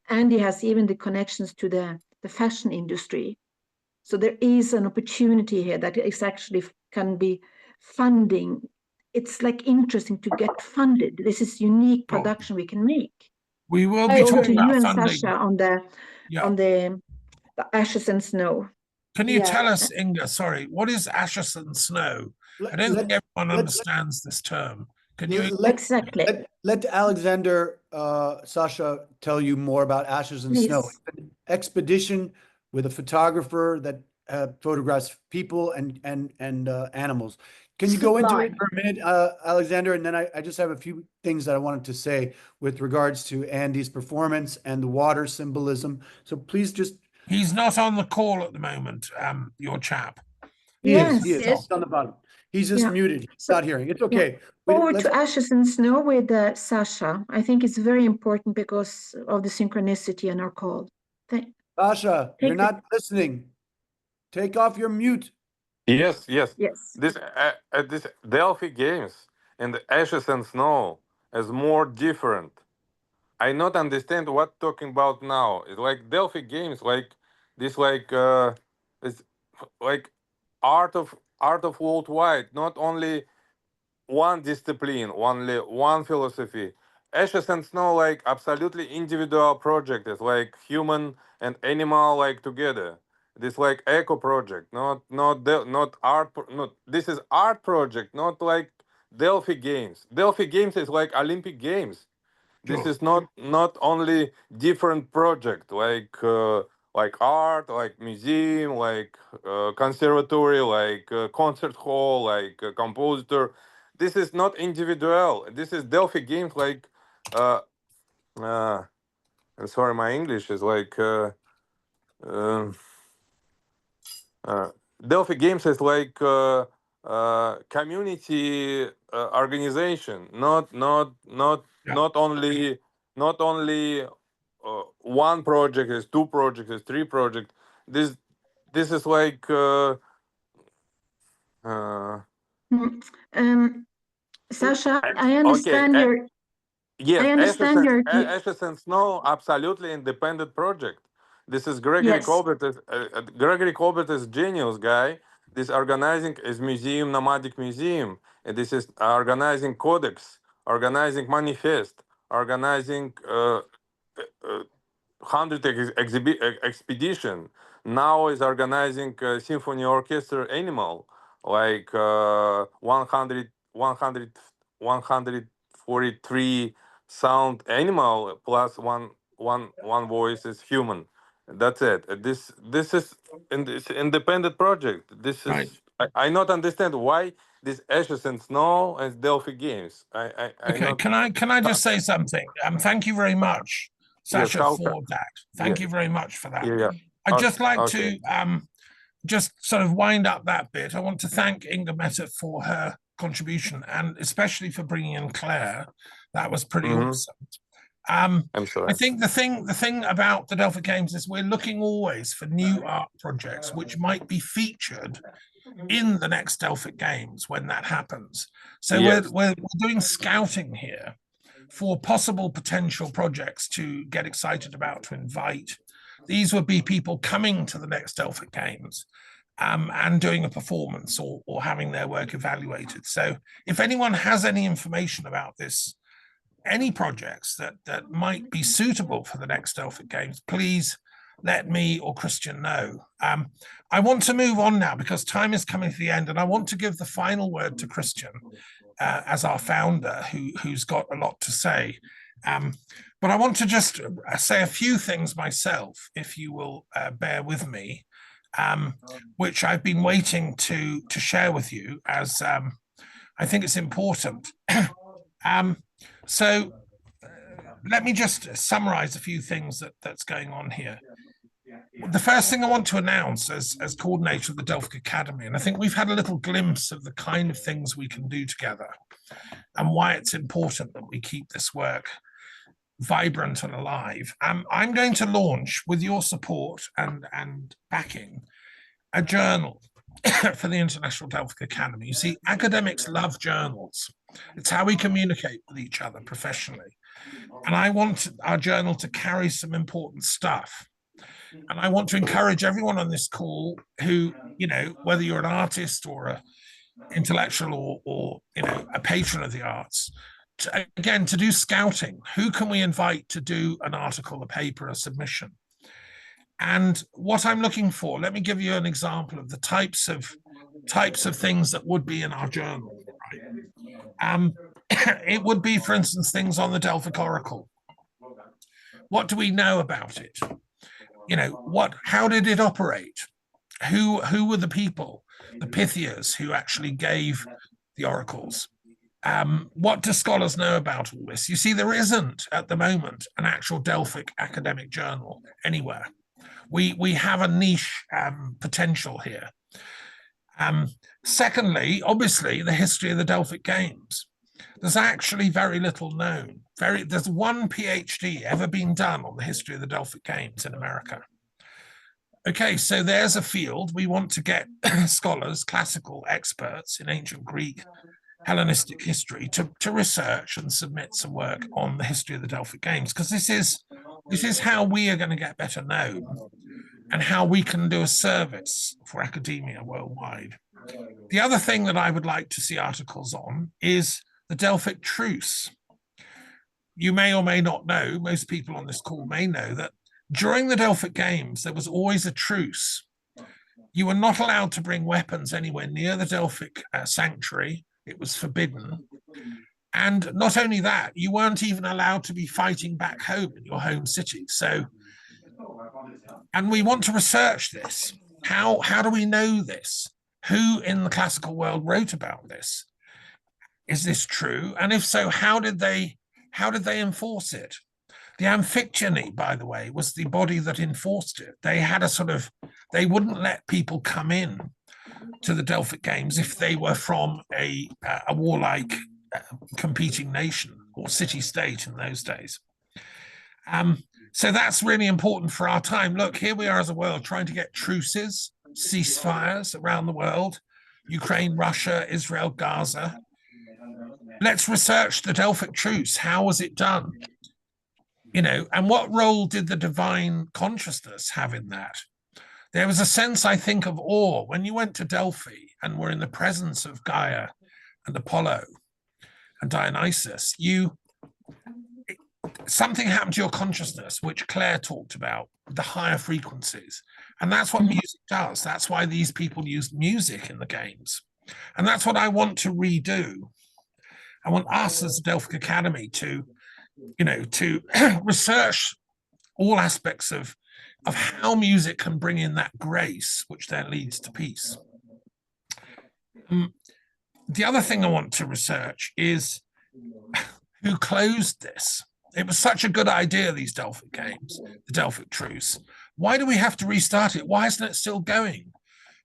Andy has even the connections to the fashion industry. So there is an opportunity here that is actually can be funding. It's like interesting to get funded. This is unique production we can make. We will be Over talking to you about and funding. Sasha on the Ashes and Snow. Can you tell us, Inga, sorry, what is Ashes and Snow? I don't think everyone understands this term. Can you exactly let Alexander, Sasha, tell you more about Ashes and Snow. It's an expedition with a photographer that photographs people and animals. Can you go into it for a minute, Alexander? And then I just have a few things that I wanted to say with regards to Andy's performance and the water symbolism. So please just. He's not on the call at the moment, your chap. He is. He's on the bottom. He's just muted. He's not hearing. It's okay. Over to Ashes and Snow with Sasha. I think it's very important because of the synchronicity in our call. Sasha, you're not listening. Take off your mute. Yes. This Delphi Games and the Ashes and Snow is more different. I not understand what talking about now. It's like Delphi Games, like this, it's like art of worldwide, not only one discipline, only one philosophy. Ashes and Snow, like absolutely individual project. It's like human and animal like together. This like eco project, not art. Not this is art project, not like Delphi Games. Delphi Games is like Olympic Games. This is not only different project like art, like museum, like conservatory, like concert hall, like compositor. This is not individual. This is Delphi Games. Like, I'm sorry, my English is like. Um Delphi Games is like community organization, not only one project, is two projects, is three projects. This is like Sasha, I understand your. Yes, I understand your. Ashes and Snow, absolutely independent project. This is Gregory Colbert. Gregory Colbert is genius guy. This organizing is museum, nomadic museum, and this is organizing codex, organizing manifest, organizing 100 expedition. Now is organizing symphony orchestra animal, like 143 sound animal plus one voice is human. That's it. This is this independent project. This is I not understand why this Ashes and Snow and Delphi Games. Can I just say something? Thank you very much, Sasha, for that. Thank you very much for that. I'd just like to just sort of wind up that bit. I want to thank Inga Mette for her contribution and especially for bringing in Claire. That was pretty awesome. I'm sorry. I think the thing about the Delphic Games is we're looking always for new art projects which might be featured in the next Delphic Games when that happens. So we're doing scouting here for possible potential projects to get excited about, to invite. These would be people coming to the next Delphic Games and doing a performance or having their work evaluated. So if anyone has any information about this, any projects that might be suitable for the next Delphic Games, please let me or Christian know. I want to move on now because time is coming to the end, and I want to give the final word to Christian as our founder, who's got a lot to say. But I want to just say a few things myself, if you will bear with me, which I've been waiting to share with you, as I think it's important. So let me just summarize a few things that's going on here. The first thing I want to announce as coordinator of the Delphic Academy, and I think we've had a little glimpse of the kind of things we can do together and why it's important that we keep this work vibrant and alive. I'm going to launch, with your support and backing, a journal for the International Delphic Academy. You see, academics love journals. It's how we communicate with each other professionally. And I want our journal to carry some important stuff. And I want to encourage everyone on this call who, you know, whether you're an artist or an intellectual or you know, a patron of the arts, again, to do scouting. Who can we invite to do an article, a paper, a submission? And what I'm looking for, let me give you an example of the types of things that would be in our journal. Right? It would be, for instance, things on the Delphic Oracle. What do we know about it? You know, how did it operate? Who were the people, the Pythias, who actually gave the oracles? What do scholars know about all this? You see, there isn't at the moment an actual Delphic academic journal anywhere. We have a niche potential here. Secondly, obviously, the history of the Delphic Games. There's actually very little known. There's one PhD ever been done on the history of the Delphic Games in America. Okay, so there's a field. We want to get scholars, classical experts in ancient Greek, Hellenistic history to research and submit some work on the history of the Delphic Games, because this is how we are going to get better known and how we can do a service for academia worldwide. The other thing that I would like to see articles on is the Delphic truce. You may or may not know, most people on this call may know, that during the Delphic Games, there was always a truce. You were not allowed to bring weapons anywhere near the Delphic sanctuary. It was forbidden. And not only that, you weren't even allowed to be fighting back home in your home city. So, and we want to research this. How do we know this? Who in the classical world wrote about this? Is this true? And if so, how did they enforce it? The Amphictyony, by the way, was the body that enforced it. They had they wouldn't let people come in to the Delphic Games if they were from a warlike competing nation or city-state in those days. So that's really important for our time. Look, here we are as a world trying to get truces, ceasefires around the world, Ukraine, Russia, Israel, Gaza. Let's research the Delphic truce. How was it done? You know, and what role did the divine consciousness have in that? There was a sense, I think, of awe when you went to Delphi and were in the presence of Gaia and Apollo and Dionysus. Something happened to your consciousness, which Claire talked about, the higher frequencies. And that's what music does. That's why these people used music in the games. And that's what I want to redo. I want us as the Delphic Academy to research all aspects of how music can bring in that grace, which then leads to peace. The other thing I want to research is who closed this. It was such a good idea, these Delphic Games, the Delphic Truce. Why do we have to restart it? Why isn't it still going?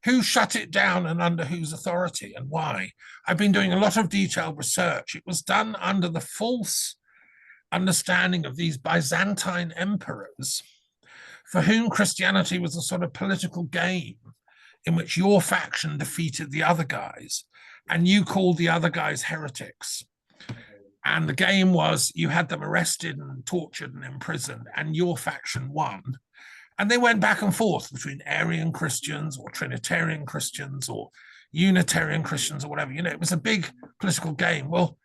Who shut it down and under whose authority and why? I've been doing a lot of detailed research. It was done under the false understanding of these Byzantine emperors for whom Christianity was a sort of political game in which your faction defeated the other guys and you called the other guys heretics. And the game was you had them arrested and tortured and imprisoned and your faction won. And they went back and forth between Arian Christians or Trinitarian Christians or Unitarian Christians or whatever. You know, it was a big political game. Well,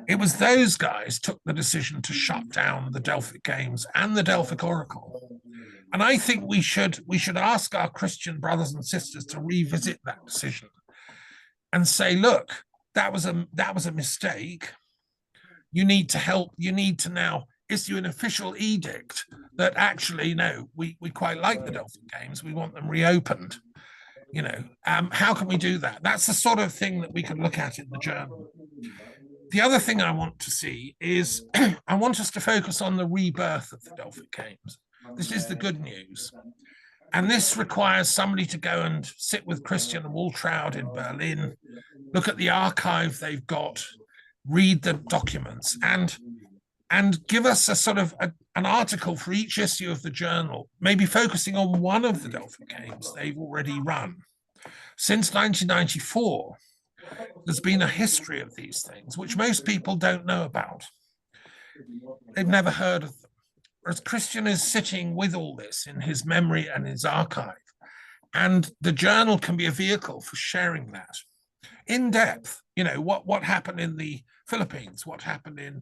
it was those guys took the decision to shut down the Delphic Games and the Delphic Oracle. And I think we should ask our Christian brothers and sisters to revisit that decision and say, look, that was a mistake. You need to help. You need to now issue an official edict that actually, no, we quite like the Delphic Games. We want them reopened. You know, how can we do that? That's the sort of thing that we can look at in the journal. the other thing I want to see is I want us to focus on the rebirth of the Delphic Games. This is the good news. And this requires somebody to go and sit with Christian Waltraud in Berlin, look at the archive they've got, read the documents, and give us a sort of an article for each issue of the journal, maybe focusing on one of the Delphic Games they've already run. Since 1994, there's been a history of these things, which most people don't know about. They've never heard of them. Whereas Christian is sitting with all this in his memory and his archive. And the journal can be a vehicle for sharing that in depth. You know, what happened in the Philippines, what happened in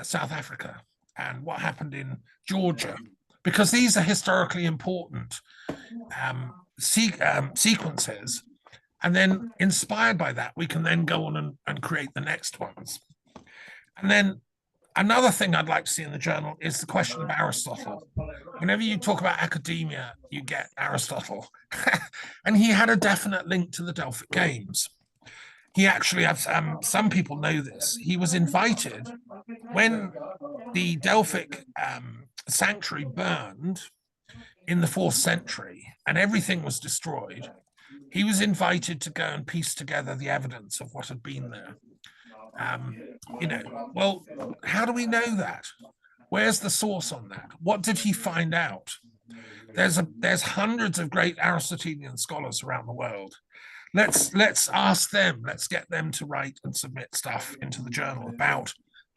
South Africa, and what happened in Georgia, because these are historically important sequences. And then inspired by that, we can then go on and create the next ones. And then another thing I'd like to see in the journal is the question of Aristotle. Whenever you talk about academia, you get Aristotle. And he had a definite link to the Delphic Games. He actually has, some people know this, he was invited when the Delphic sanctuary burned in the 4th century and everything was destroyed. He was invited to go and piece together the evidence of what had been there. You know, well, how do we know that? Where's the source on that? What did he find out? There's hundreds of great Aristotelian scholars around the world. Let's ask them. Let's get them to write and submit stuff into the journal about,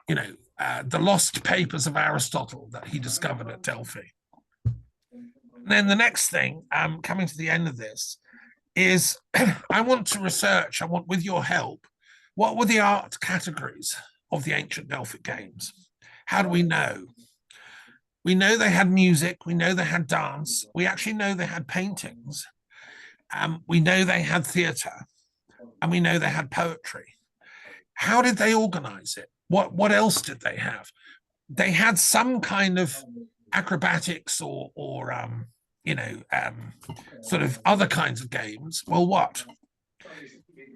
you know, the lost papers of Aristotle that he discovered at Delphi. And then the next thing, coming to the end of this, is I want to research, with your help, what were the art categories of the ancient Delphic Games? How do we know? We know they had music, we know they had dance, we actually know they had paintings, we know they had theatre, and we know they had poetry. How did they organize it? What else did they have? They had some kind of acrobatics or you know, sort of other kinds of games. Well, what?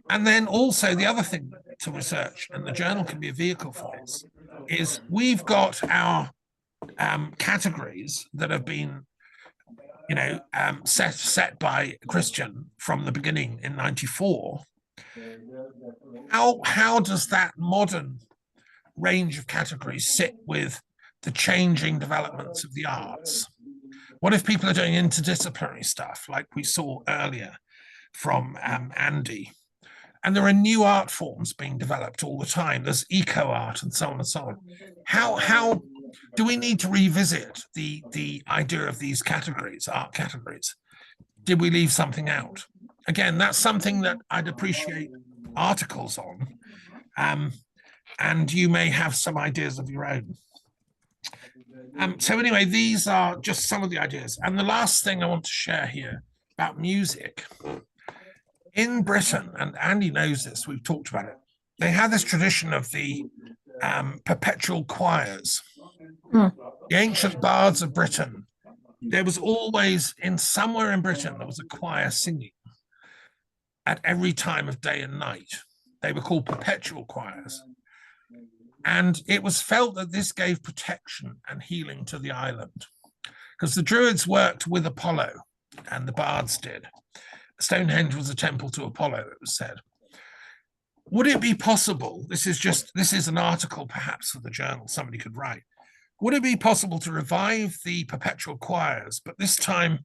And then also the other thing to research, and the journal can be a vehicle for this, is we've got our categories that have been, you know, set by Christian from the beginning in '94. How does that modern range of categories sit with the changing developments of the arts? What if people are doing interdisciplinary stuff like we saw earlier from Andy? And there are new art forms being developed all the time. There's eco art and so on and so on. How do we need to revisit the idea of these categories, art categories? Did we leave something out? Again, that's something that I'd appreciate articles on. And you may have some ideas of your own. So anyway, these are just some of the ideas. And the last thing I want to share here about music. In Britain, and Andy knows this, we've talked about it, they had this tradition of the perpetual choirs. The ancient bards of Britain, there was always, somewhere in Britain, there was a choir singing at every time of day and night. They were called perpetual choirs. And it was felt that this gave protection and healing to the island, because the Druids worked with Apollo and the bards did. Stonehenge was a temple to Apollo, it was said. Would it be possible, this is an article perhaps for the journal somebody could write, would it be possible to revive the perpetual choirs, but this time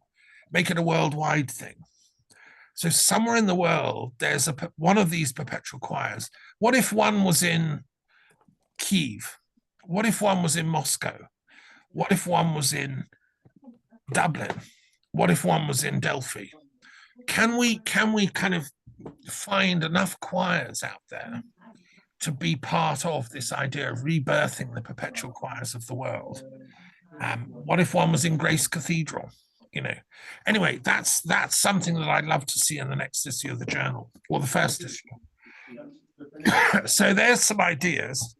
make it a worldwide thing? So somewhere in the world, there's one of these perpetual choirs. What if one was in Kiev? What if one was in Moscow? What if one was in Dublin? What if one was in Delphi? Can we kind of find enough choirs out there to be part of this idea of rebirthing the perpetual choirs of the world? What if one was in Grace Cathedral? You know, anyway, that's something that I'd love to see in the next issue of the journal, or the first issue. So there's some ideas.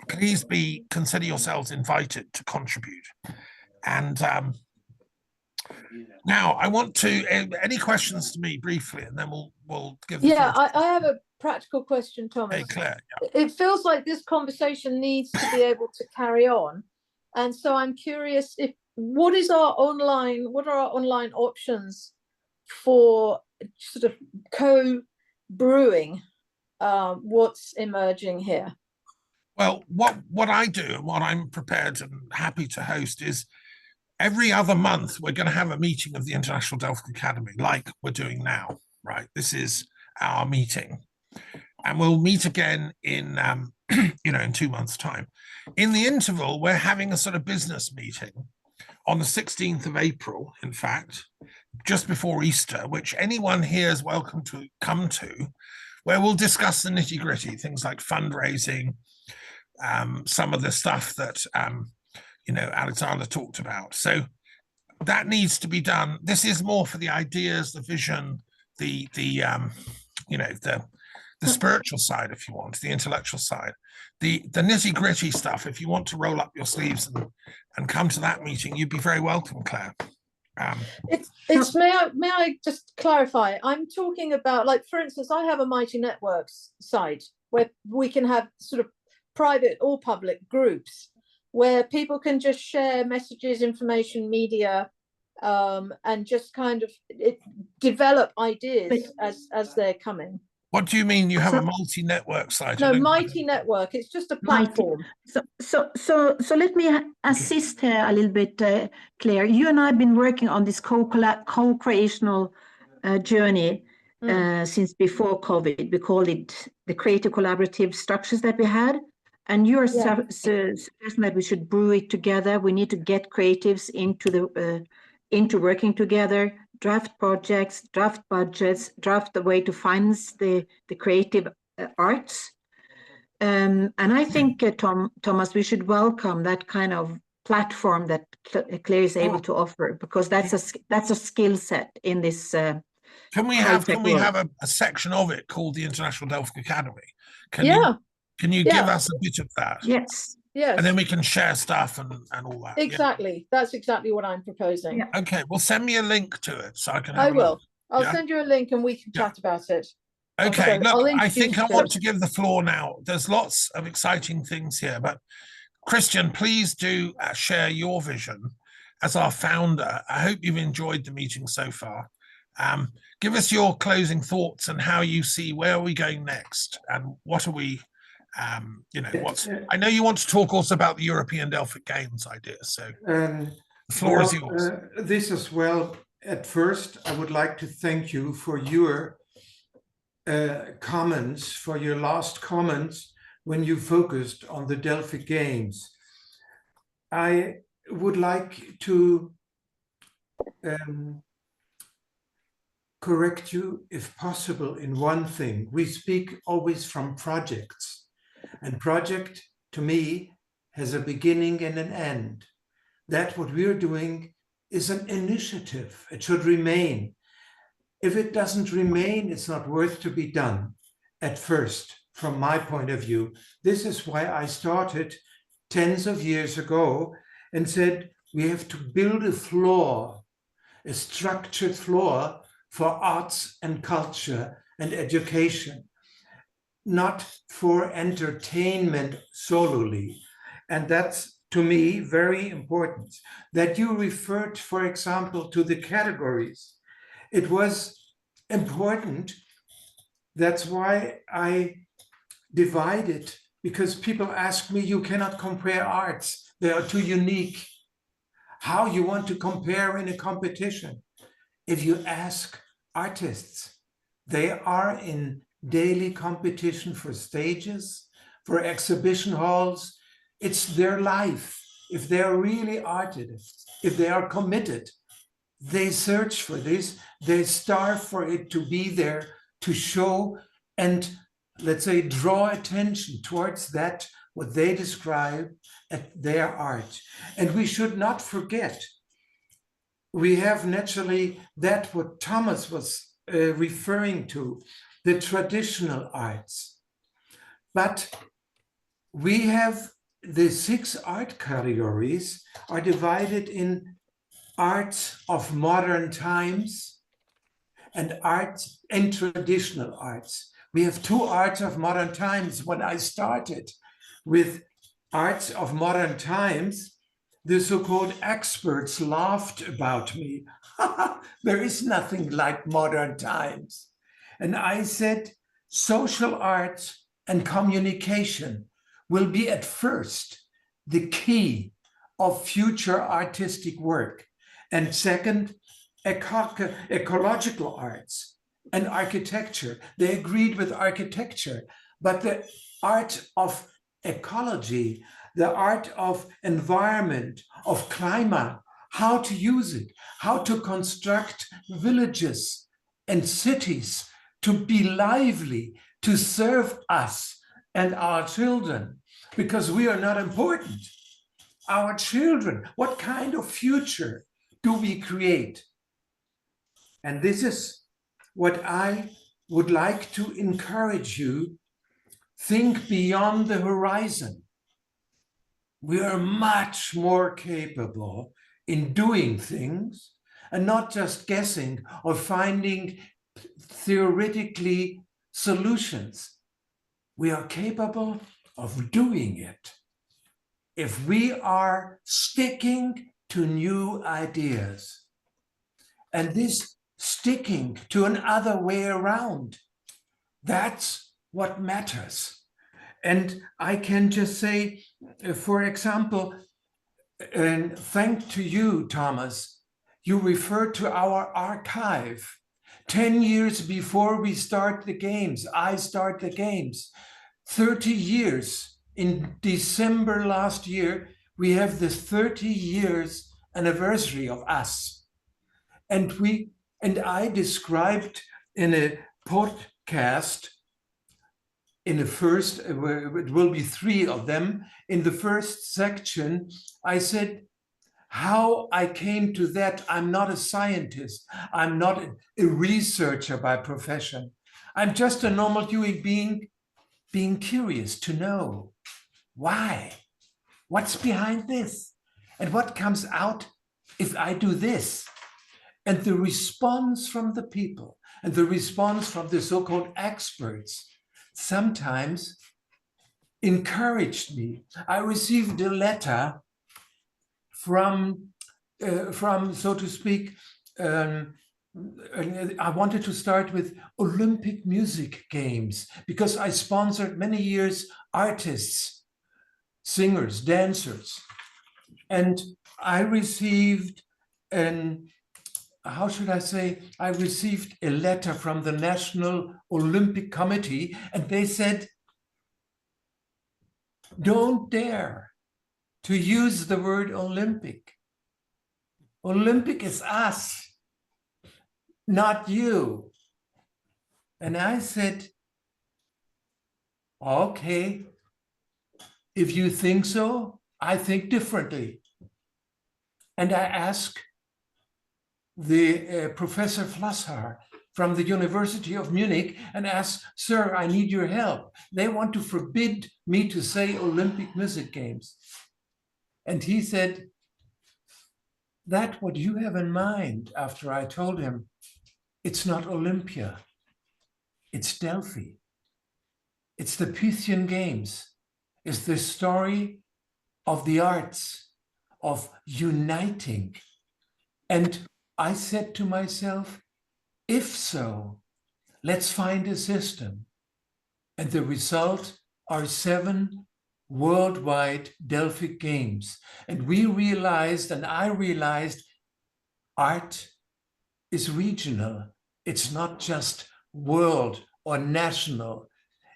Please consider yourselves invited to contribute. And Now, I want to, any questions to me briefly, and then we'll give the Yeah, floor I have a practical question, Thomas. Hey, Claire. Yeah. It feels like this conversation needs to be able to carry on. And so I'm curious if what are our online options for sort of co-brewing what's emerging here? Well, what I do and what I'm prepared and happy to host is every other month we're going to have a meeting of the International Delphic Academy, like we're doing now, right? This is our meeting. And we'll meet again in, in 2 months' time. In the interval, we're having a sort of business meeting on the 16th of April, in fact, just before Easter, which anyone here is welcome to come to, where we'll discuss the nitty-gritty, things like fundraising, some of the stuff that, Alexander talked about. So that needs to be done. This is more for the ideas, the vision, the spiritual side, if you want, the intellectual side, the nitty-gritty stuff. If you want to roll up your sleeves and come to that meeting, you'd be very welcome, Claire. May I just clarify? I'm talking about, like, for instance, I have a Mighty Networks site where we can have sort of private or public groups where people can just share messages, information, media, and just kind of develop ideas as they're coming. What do you mean you have a multi-network site? No, Mighty Network. It's just a platform. So let me assist here a little bit, Claire. You and I have been working on this co-creational journey since before COVID. We called it the creative collaborative structures that we had. And you're suggesting that we should brew it together. We need to get creatives into working together, draft projects, draft budgets, draft the way to finance the creative arts. And I think, Thomas, we should welcome that kind of platform that Claire is able to offer, because that's a skill set in this. Can we have a section of it called the International Delphic Academy? Can you give us a bit of that? Yes. And then we can share stuff and all that. Exactly. Yeah. That's exactly what I'm proposing. Yeah. Okay. Well, send me a link to it so I can have I a will. look. I'll send you a link and we can chat about it. Okay. Look, I think I want to give the floor now. There's lots of exciting things here, but Christian, please do share your vision as our founder. I hope you've enjoyed the meeting so far. Give us your closing thoughts and how you see where are we going next and what are we I know you want to talk also about the European Delphic Games idea, so the floor is yours. This as well, at first, I would like to thank you for your comments, for your last comments when you focused on the Delphic Games. I would like to correct you, if possible, in one thing. We speak always from projects. And project, to me, has a beginning and an end. That what we're doing is an initiative. It should remain. If it doesn't remain, it's not worth to be done at first, from my point of view. This is why I started tens of years ago and said, we have to build a floor, a structured floor for arts and culture and education, not for entertainment solely. And that's, to me, very important. That you referred, for example, to the categories. It was important. That's why I divided, because people ask me, you cannot compare arts. They are too unique. How you want to compare in a competition? If you ask artists, they are in daily competition for stages, for exhibition halls. It's their life. If they are really artists, if they are committed, they search for this, they starve for it to be there, to show and, let's say, draw attention towards that, what they describe as their art. And we should not forget, we have naturally that what Thomas was referring to, the traditional arts. But we have the 6 art categories are divided in arts of modern times and arts and traditional arts. We have two arts of modern times. When I started with arts of modern times, the so-called experts laughed about me. There is nothing like modern times. And I said, social arts and communication will be at first the key of future artistic work. And second, ecological arts and architecture. They agreed with architecture, but the art of ecology, the art of environment, of climate, how to use it, how to construct villages and cities to be lively, to serve us and our children, because we are not important. Our children, what kind of future do we create? And this is what I would like to encourage you. Think beyond the horizon. We are much more capable in doing things and not just guessing or finding theoretically solutions. We are capable of doing it if we are sticking to new ideas. And this sticking to another way around, that's what matters. And I can just say, for example, and thanks to you, Thomas, you referred to our archive. 10 years before we start the games, I start the games. 30 years, in December last year, we have the 30 years anniversary of us. And I described in a podcast, in the first, it will be 3 of them. In the first section, I said how I came to that. I'm not a scientist. I'm not a researcher by profession. I'm just a normal human being, being curious to know why, what's behind this, and what comes out if I do this. And the response from the people and the response from the so-called experts sometimes encouraged me. I received a letter from so to speak, I wanted to start with Olympic music games because I sponsored many years artists, singers, dancers. And I received how should I say, I received a letter from the National Olympic Committee, and they said, don't dare to use the word Olympic. Olympic is us, not you. And I said, okay, if you think so, I think differently. And I asked the Professor Flassar from the University of Munich and asked, sir, I need your help. They want to forbid me to say Olympic music games. And he said, that what you have in mind, after I told him, it's not Olympia, it's Delphi. It's the Pythian Games. It's the story of the arts, of uniting. And I said to myself, if so, let's find a system. And the result are 7 worldwide Delphic Games. And we realized, and I realized, art is regional. It's not just world or national.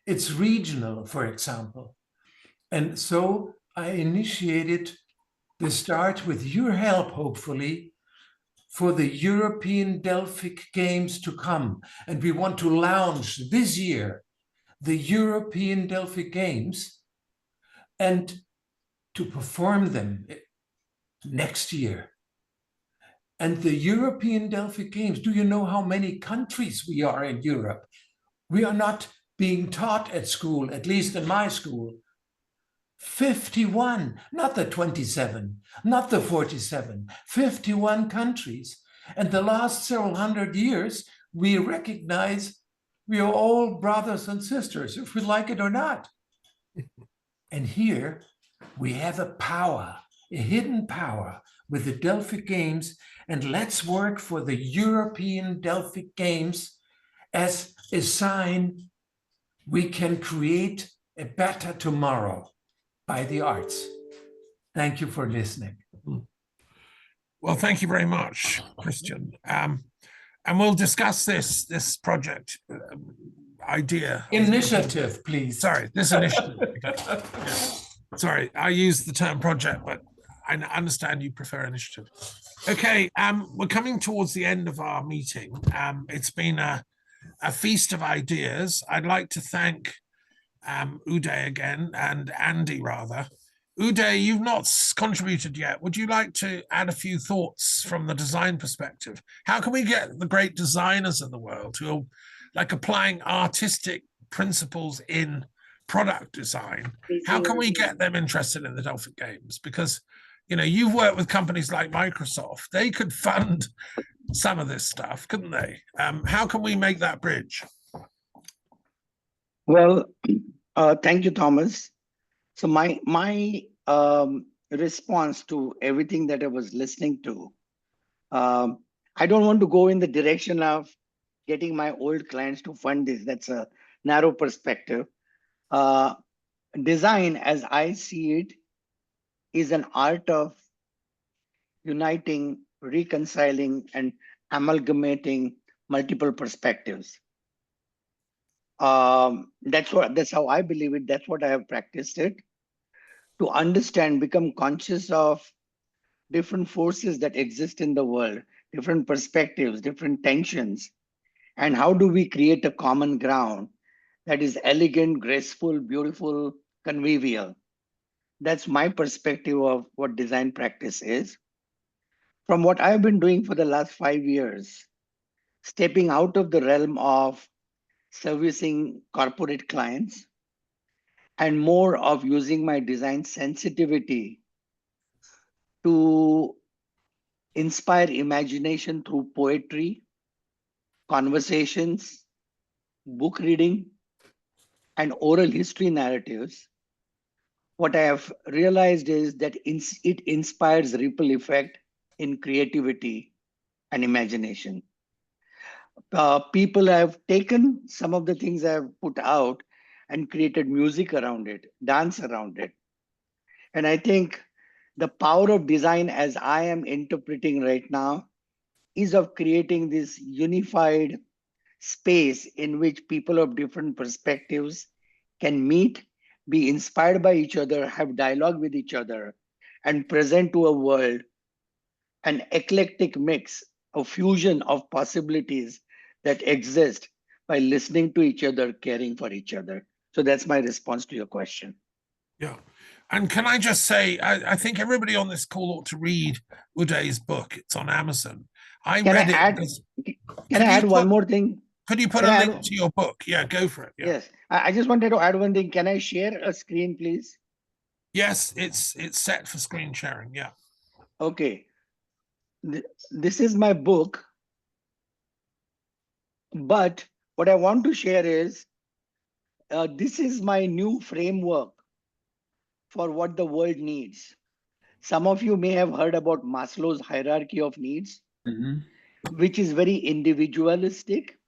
It's regional, for example. And so I initiated the start, with your help, hopefully, for the European Delphic Games to come. And we want to launch this year the European Delphic Games and to perform them next year. And the European Delphic Games, do you know how many countries we are in Europe? We are not being taught at school, at least in my school. 51, not the 27, not the 47, 51 countries. And the last several hundred years, we recognize we are all brothers and sisters, if we like it or not. And here we have a power, a hidden power with the Delphic Games. And let's work for the European Delphic Games as a sign we can create a better tomorrow by the arts. Thank you for listening. Well, thank you very much, Christian. And we'll discuss this project idea. Initiative, please. Sorry, this initiative. Yeah. Sorry, I used the term project, but I understand you prefer initiative. Okay, we're coming towards the end of our meeting. It's been a feast of ideas. I'd like to thank Uday again, and Andy rather. Uday, you've not contributed yet. Would you like to add a few thoughts from the design perspective? How can we get the great designers in the world who are like applying artistic principles in product design? How can we get them interested in the Delphic Games? Because, you know, you've worked with companies like Microsoft. They could fund some of this stuff, couldn't they? How can we make that bridge? Well, thank you, Thomas. So my response to everything that I was listening to, I don't want to go in the direction of getting my old clients to fund this. That's a narrow perspective. Design, as I see it, is an art of uniting, reconciling, and amalgamating multiple perspectives. That's how I believe it. That's what I have practiced it. To understand, become conscious of different forces that exist in the world, different perspectives, different tensions, and how do we create a common ground that is elegant, graceful, beautiful, convivial. That's my perspective of what design practice is. From what I've been doing for the last 5 years, stepping out of the realm of servicing corporate clients and more of using my design sensitivity to inspire imagination through poetry, conversations, book reading, and oral history narratives. What I have realized is that it inspires ripple effect in creativity and imagination. People have taken some of the things I have put out and created music around it, dance around it. And I think the power of design, as I am interpreting right now, is of creating this unified space in which people of different perspectives can meet, be inspired by each other, have dialogue with each other, and present to a world an eclectic mix, a fusion of possibilities that exist by listening to each other, caring for each other. So that's my response to your question. Yeah. And can I just say, I think everybody on this call ought to read Uday's book. It's on Amazon. I read it. Can I add one more thing? Could you put a link to your book? Yeah, go for it. Yeah. Yes. I just wanted to add one thing. Can I share a screen, please? Yes, it's set for screen sharing. Yeah. Okay. This is my book. But what I want to share is, this is my new framework for what the world needs. Some of you may have heard about Maslow's hierarchy of needs, which is very individualistic,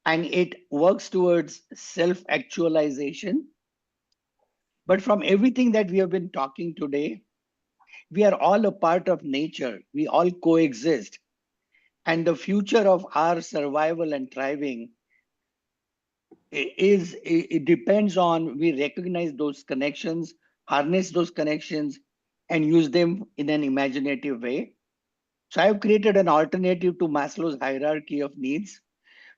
and it works towards self-actualization. But from everything that we have been talking today, we are all a part of nature. We all coexist. And the future of our survival and thriving it depends on we recognize those connections, harness those connections, and use them in an imaginative way. So I've created an alternative to Maslow's hierarchy of needs,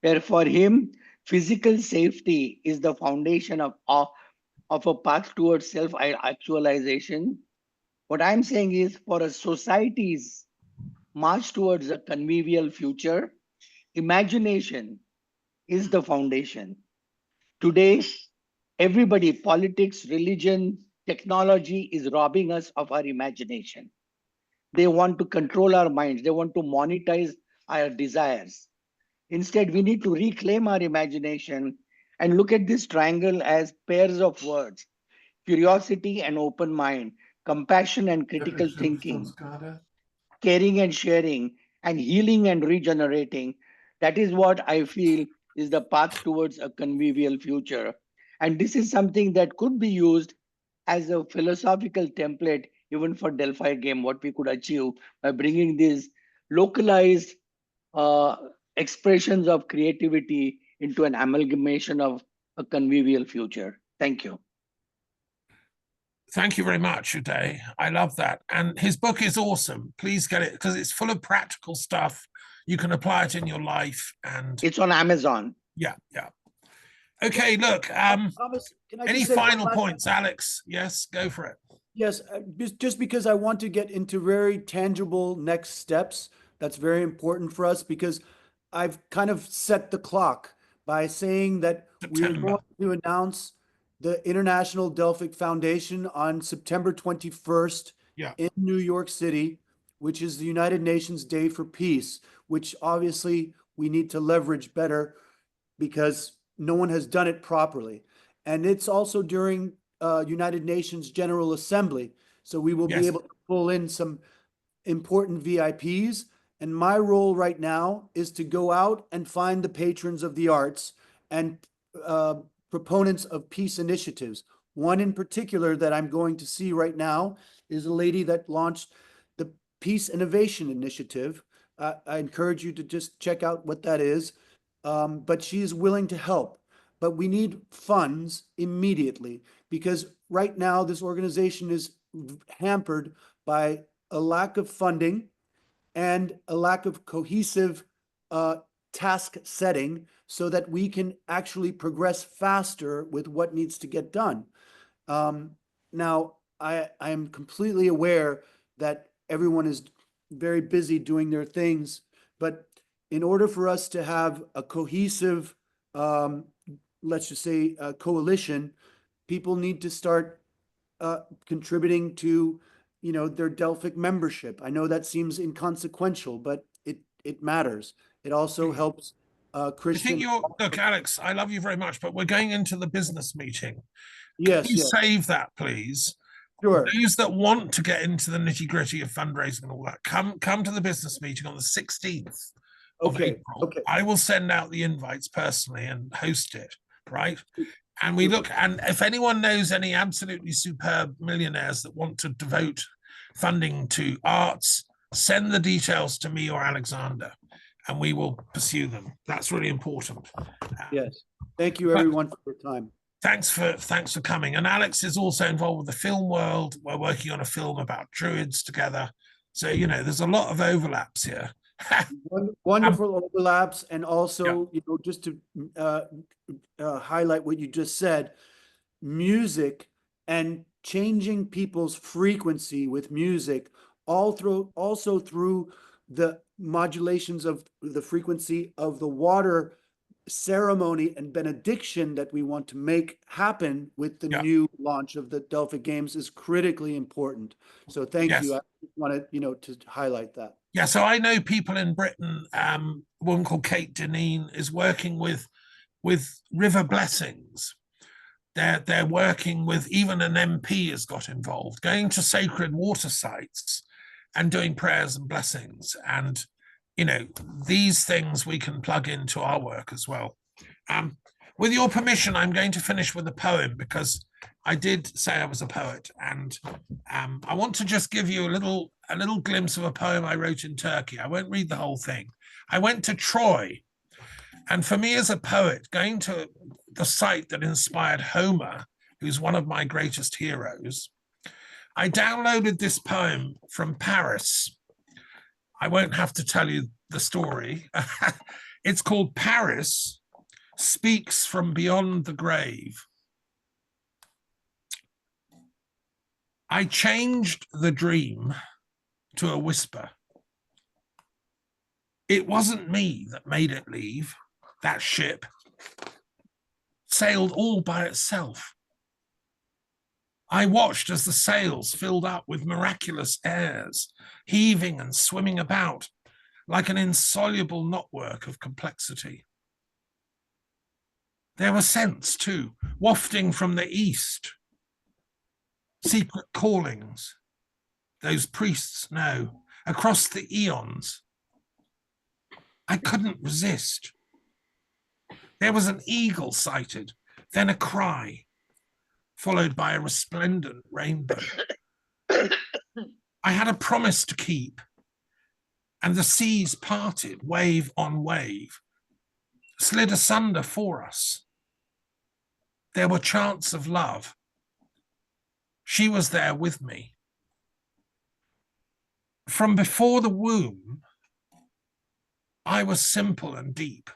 where for him, physical safety is the foundation of a path towards self-actualization. What I'm saying is, for a society's march towards a convivial future, imagination is the foundation. Today, everybody, politics, religion, technology is robbing us of our imagination. They want to control our minds. They want to monetize our desires. Instead, we need to reclaim our imagination and look at this triangle as pairs of words: curiosity and open mind, compassion and critical thinking, caring and sharing, and healing and regenerating. That is what I feel is the path towards a convivial future. And this is something that could be used as a philosophical template even for Delphi game, what we could achieve by bringing these localized uh, expressions of creativity into an amalgamation of a convivial future. Thank you. Thank you very much, Uday. I love that. And his book is awesome. Please get it because it's full of practical stuff. You can apply it in your life. And it's on Amazon. Yeah, yeah. Okay, look, Thomas, can I any just say one final last points, Alex? Yes, go for it. Yes, just because I want to get into very tangible next steps. That's very important for us because I've kind of set the clock by saying that we are going to announce the International Delphic Foundation on September 21st in New York City, which is the United Nations Day for Peace, which obviously we need to leverage better because no one has done it properly. And it's also during United Nations General Assembly. So we will be able to pull in some important VIPs. And my role right now is to go out and find the patrons of the arts and proponents of peace initiatives. One in particular that I'm going to see right now is a lady that launched the Peace Innovation Initiative. I encourage you to just check out what that is. But she is willing to help. But we need funds immediately because right now this organization is hampered by a lack of funding and a lack of cohesive task setting so that we can actually progress faster with what needs to get done. Now, I am completely aware that everyone is very busy doing their things, but in order for us to have a cohesive, let's just say, coalition, people need to start contributing to, their Delphic membership. I know that seems inconsequential, but it matters. It also helps Christian. Look, Alex, I love you very much, but we're going into the business meeting. Yes, Can you yes. save that, please? Sure. Those that want to get into the nitty-gritty of fundraising and all that, come to the business meeting on the 16th of April. I will send out the invites personally and host it, right? And we look, and if anyone knows any absolutely superb millionaires that want to devote funding to arts, send the details to me or Alexander, and we will pursue them. That's really important. Yes. Thank you, everyone, for your time. Thanks for coming. And Alex is also involved with the film world. We're working on a film about druids together. So, there's a lot of overlaps here. Wonderful overlaps. And also, just to highlight what you just said, music and changing people's frequency with music also through the modulations of the frequency of the water ceremony and benediction that we want to make happen with the new launch of the Delphic Games is critically important. So thank you. I wanted, to highlight that. Yeah, so I know people in Britain, a woman called Kate Deneen is working with River Blessings. They're working with, even an MP has got involved, going to sacred water sites and doing prayers and blessings. And these things we can plug into our work as well. With your permission, I'm going to finish with a poem because I did say I was a poet, and I want to just give you a little glimpse of a poem I wrote in Turkey. I won't read the whole thing. I went to Troy, and for me as a poet, going to the site that inspired Homer, who's one of my greatest heroes, I downloaded this poem from Paris. I won't have to tell you the story. It's called Paris Speaks from Beyond the Grave. I changed the dream to a whisper. It wasn't me that made it leave. That ship sailed all by itself. I watched as the sails filled up with miraculous airs, heaving and swimming about like an insoluble knotwork of complexity. There were scents, too, wafting from the east, secret callings, those priests know, across the eons. I couldn't resist. There was an eagle sighted, then a cry, followed by a resplendent rainbow. I had a promise to keep, and the seas parted, wave on wave, slid asunder for us. There were chants of love. She was there with me. From before the womb, I was simple and deep.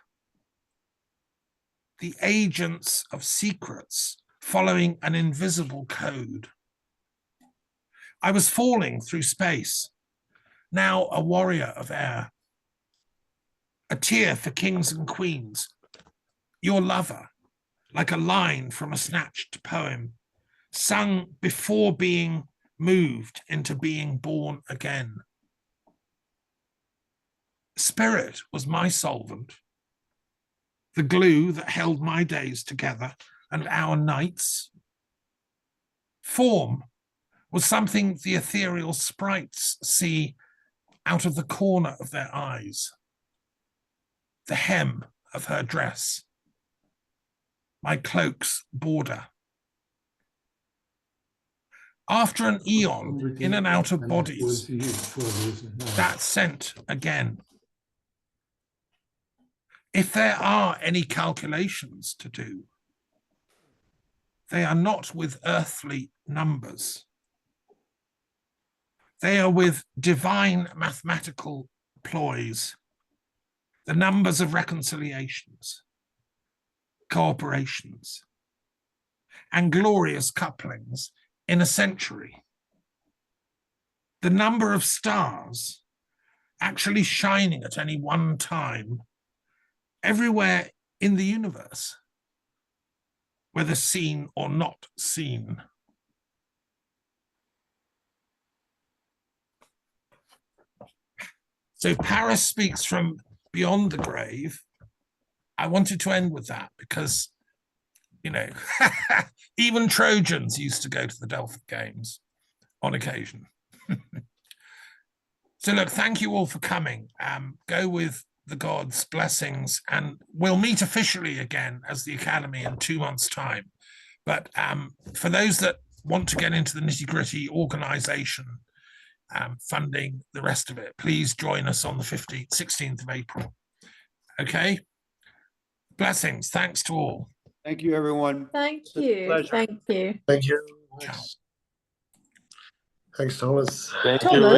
The agents of secrets following an invisible code. I was falling through space, now a warrior of air. A tear for kings and queens, your lover, like a line from a snatched poem, sung before being moved into being born again. Spirit was my solvent, the glue that held my days together and our nights. Form was something the ethereal sprites see out of the corner of their eyes. The hem of her dress, my cloak's border. After an eon in and out of bodies, that scent again. If there are any calculations to do, they are not with earthly numbers. They are with divine mathematical ploys, the numbers of reconciliations, cooperations, and glorious couplings in a century. The number of stars actually shining at any one time everywhere in the universe, whether seen or not seen. So Paris speaks from beyond the grave. I wanted to end with that because, you know, even Trojans used to go to the Delphic Games on occasion. So look, thank you all for coming. Go with the gods' blessings, and we'll meet officially again as the Academy in 2 months' time. But for those that want to get into the nitty-gritty organization, funding, the rest of it, please join us on the 16th of April. Okay? Blessings. Thanks to all. Thank you, everyone. Thank you. Thank you. Thank you. Ciao. Thanks, Thomas. Thank Thomas? you.